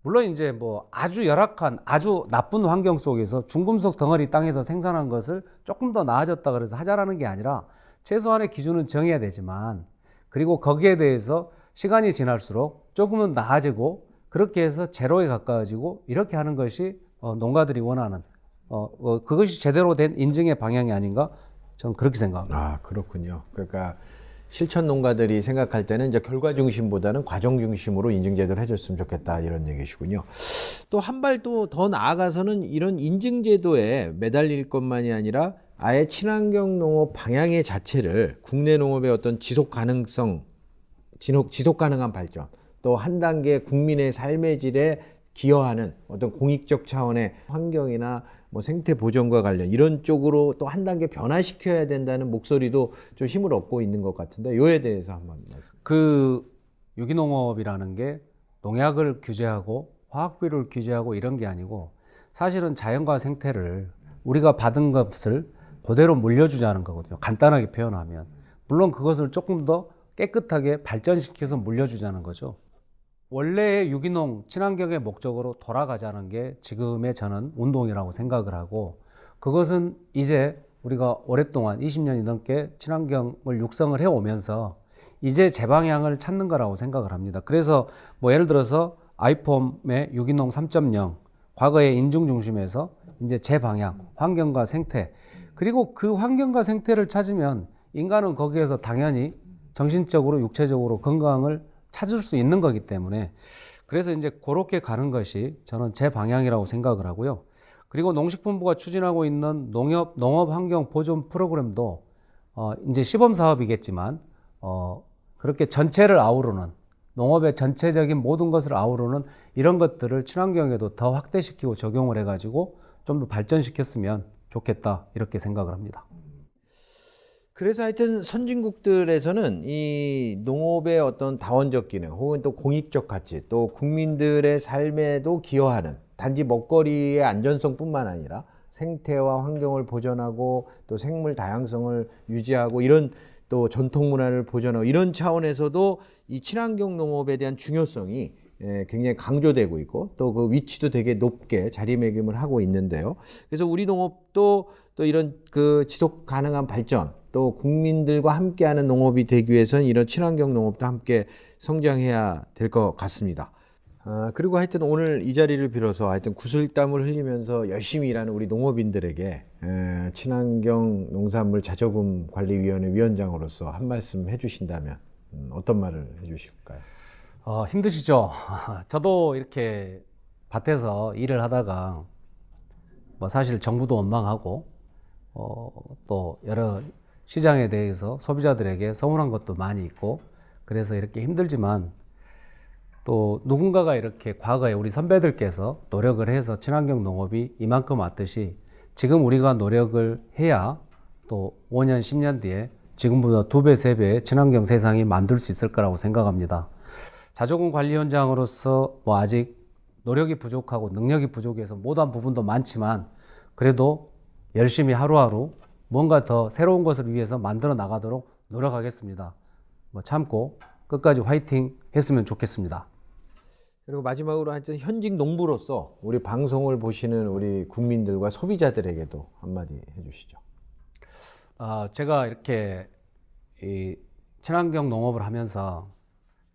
[SPEAKER 2] 물론 이제 아주 열악한 아주 나쁜 환경 속에서 중금속 덩어리 땅에서 생산한 것을 조금 더 나아졌다 그래서 하자라는 게 아니라 최소한의 기준은 정해야 되지만, 그리고 거기에 대해서 시간이 지날수록 조금은 나아지고 그렇게 해서 제로에 가까워지고 이렇게 하는 것이 농가들이 원하는 그것이 제대로 된 인증의 방향이 아닌가, 저는 그렇게 생각합니다.
[SPEAKER 1] 아, 그렇군요. 그러니까 실천 농가들이 생각할 때는 이제 결과 중심보다는 과정 중심으로 인증제도를 해줬으면 좋겠다 이런 얘기시군요. 또 한 발 또 더 나아가서는 이런 인증제도에 매달릴 것만이 아니라 아예 친환경 농업 방향의 자체를 국내 농업의 어떤 지속 가능성, 지속 가능한 발전, 또 한 단계 국민의 삶의 질에 기여하는 어떤 공익적 차원의 환경이나 뭐 생태 보전과 관련 이런 쪽으로 또 한 단계 변화시켜야 된다는 목소리도 좀 힘을 얻고 있는 것 같은데, 요에 대해서 한번 말씀.
[SPEAKER 2] 그 유기농업이라는 게 농약을 규제하고 화학비료를 규제하고 이런 게 아니고 사실은 자연과 생태를 우리가 받은 것을 그대로 물려주자는 거거든요. 간단하게 표현하면. 물론 그것을 조금 더 깨끗하게 발전시켜서 물려주자는 거죠. 원래의 유기농 친환경의 목적으로 돌아가자는 게 지금의 저는 운동이라고 생각을 하고, 그것은 이제 우리가 오랫동안 20년이 넘게 친환경을 육성을 해오면서 이제 재방향을 찾는 거라고 생각을 합니다. 그래서 뭐 예를 들어서 아이폼의 유기농 3.0, 과거의 인증 중심에서 이제 재방향, 환경과 생태, 그리고 그 환경과 생태를 찾으면 인간은 거기에서 당연히 정신적으로 육체적으로 건강을 찾을 수 있는 거기 때문에, 그래서 이제 그렇게 가는 것이 저는 제 방향이라고 생각을 하고요. 그리고 농식품부가 추진하고 있는 농업 환경 보존 프로그램도 이제 시범 사업이겠지만 그렇게 전체를 아우르는, 농업의 전체적인 모든 것을 아우르는 이런 것들을 친환경에도 더 확대시키고 적용을 해가지고 좀 더 발전시켰으면 좋겠다, 이렇게 생각을 합니다.
[SPEAKER 1] 그래서 하여튼 선진국들에서는 이 농업의 어떤 다원적 기능 혹은 또 공익적 가치, 또 국민들의 삶에도 기여하는, 단지 먹거리의 안전성뿐만 아니라 생태와 환경을 보존하고 또 생물 다양성을 유지하고 이런 또 전통 문화를 보존하고 이런 차원에서도 이 친환경 농업에 대한 중요성이 굉장히 강조되고 있고, 또 그 위치도 되게 높게 자리매김을 하고 있는데요. 그래서 우리 농업도 또 이런 그 지속 가능한 발전, 또 국민들과 함께하는 농업이 되기 위해서는 이런 친환경 농업도 함께 성장해야 될 것 같습니다. 그리고 하여튼 오늘 이 자리를 빌어서 하여튼 구슬땀을 흘리면서 열심히 일하는 우리 농업인들에게 친환경 농산물 자조금 관리위원회 위원장으로서 한 말씀 해주신다면 어떤 말을 해주실까요?
[SPEAKER 2] 힘드시죠? 저도 이렇게 밭에서 일을 하다가 뭐 사실 정부도 원망하고 또 여러 시장에 대해서 소비자들에게 서운한 것도 많이 있고, 그래서 이렇게 힘들지만 또 누군가가 이렇게 과거에 우리 선배들께서 노력을 해서 친환경 농업이 이만큼 왔듯이 지금 우리가 노력을 해야 또 5년, 10년 뒤에 지금보다 2배, 3배의 친환경 세상이 만들 수 있을 거라고 생각합니다. 자조금 관리위원장으로서 뭐 아직 노력이 부족하고 능력이 부족해서 못한 부분도 많지만 그래도 열심히 하루하루 뭔가 더 새로운 것을 위해서 만들어 나가도록 노력하겠습니다. 뭐 참고 끝까지 화이팅 했으면 좋겠습니다.
[SPEAKER 1] 그리고 마지막으로 하여튼 현직 농부로서 우리 방송을 보시는 우리 국민들과 소비자들에게도 한마디 해주시죠.
[SPEAKER 2] 제가 이렇게 이 친환경 농업을 하면서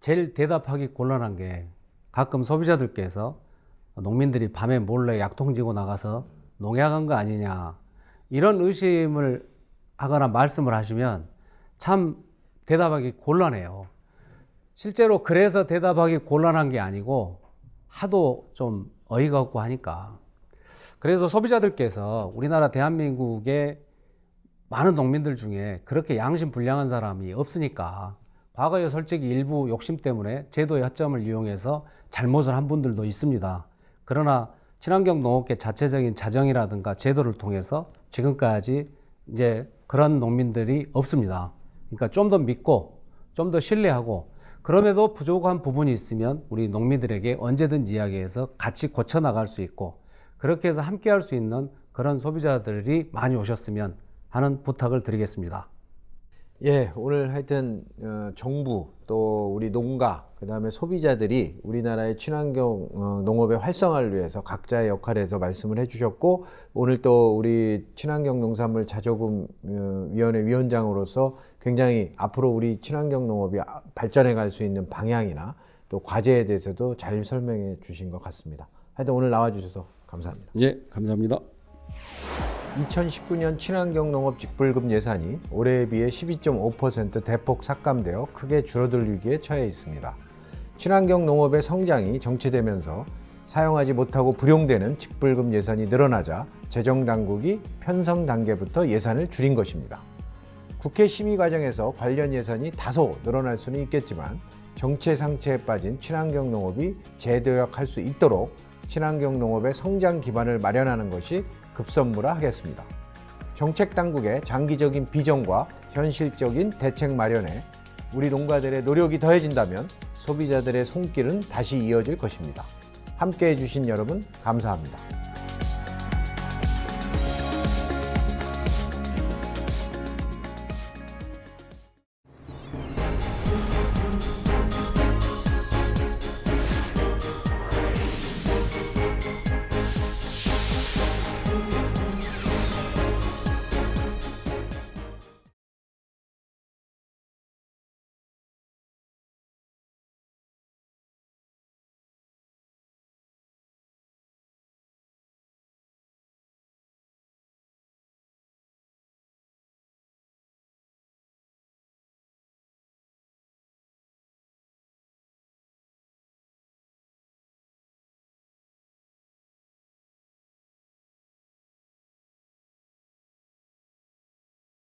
[SPEAKER 2] 제일 대답하기 곤란한 게, 가끔 소비자들께서 농민들이 밤에 몰래 약통 지고 나가서 농약한 거 아니냐 이런 의심을 하거나 말씀을 하시면 참 대답하기 곤란해요. 실제로 그래서 대답하기 곤란한 게 아니고 하도 좀 어이가 없고 하니까. 그래서 소비자들께서 우리나라 대한민국의 많은 농민들 중에 그렇게 양심 불량한 사람이 없으니까, 과거에 솔직히 일부 욕심 때문에 제도의 허점을 이용해서 잘못을 한 분들도 있습니다. 그러나 친환경 농업계 자체적인 자정이라든가 제도를 통해서 지금까지 이제 그런 농민들이 없습니다. 그러니까 좀 더 믿고 좀 더 신뢰하고, 그럼에도 부족한 부분이 있으면 우리 농민들에게 언제든지 이야기해서 같이 고쳐나갈 수 있고, 그렇게 해서 함께 할 수 있는 그런 소비자들이 많이 오셨으면 하는 부탁을 드리겠습니다.
[SPEAKER 1] 예, 오늘 하여튼 정부 또 우리 농가 그다음에 소비자들이 우리나라의 친환경 농업의 활성화를 위해서 각자의 역할에서 말씀을 해주셨고, 오늘 또 우리 친환경 농산물 자조금 위원회 위원장으로서 굉장히 앞으로 우리 친환경 농업이 발전해 갈 수 있는 방향이나 또 과제에 대해서도 잘 설명해 주신 것 같습니다. 하여튼 오늘 나와주셔서 감사합니다.
[SPEAKER 2] 예, 감사합니다.
[SPEAKER 1] 2019년 친환경 농업 직불금 예산이 올해에 비해 12.5% 대폭 삭감되어 크게 줄어들 위기에 처해 있습니다. 친환경 농업의 성장이 정체되면서 사용하지 못하고 불용되는 직불금 예산이 늘어나자 재정당국이 편성 단계부터 예산을 줄인 것입니다. 국회 심의 과정에서 관련 예산이 다소 늘어날 수는 있겠지만 정체 상체에 빠진 친환경 농업이 재도약할 수 있도록 친환경 농업의 성장 기반을 마련하는 것이 급선무라하겠습니다. 정책 당국의 장기적인 비전과 현실적인 대책 마련에 우리 농가들의 노력이 더해진다면 소비자들의 손길은 다시 이어질 것입니다. 함께해 주신 여러분 감사합니다.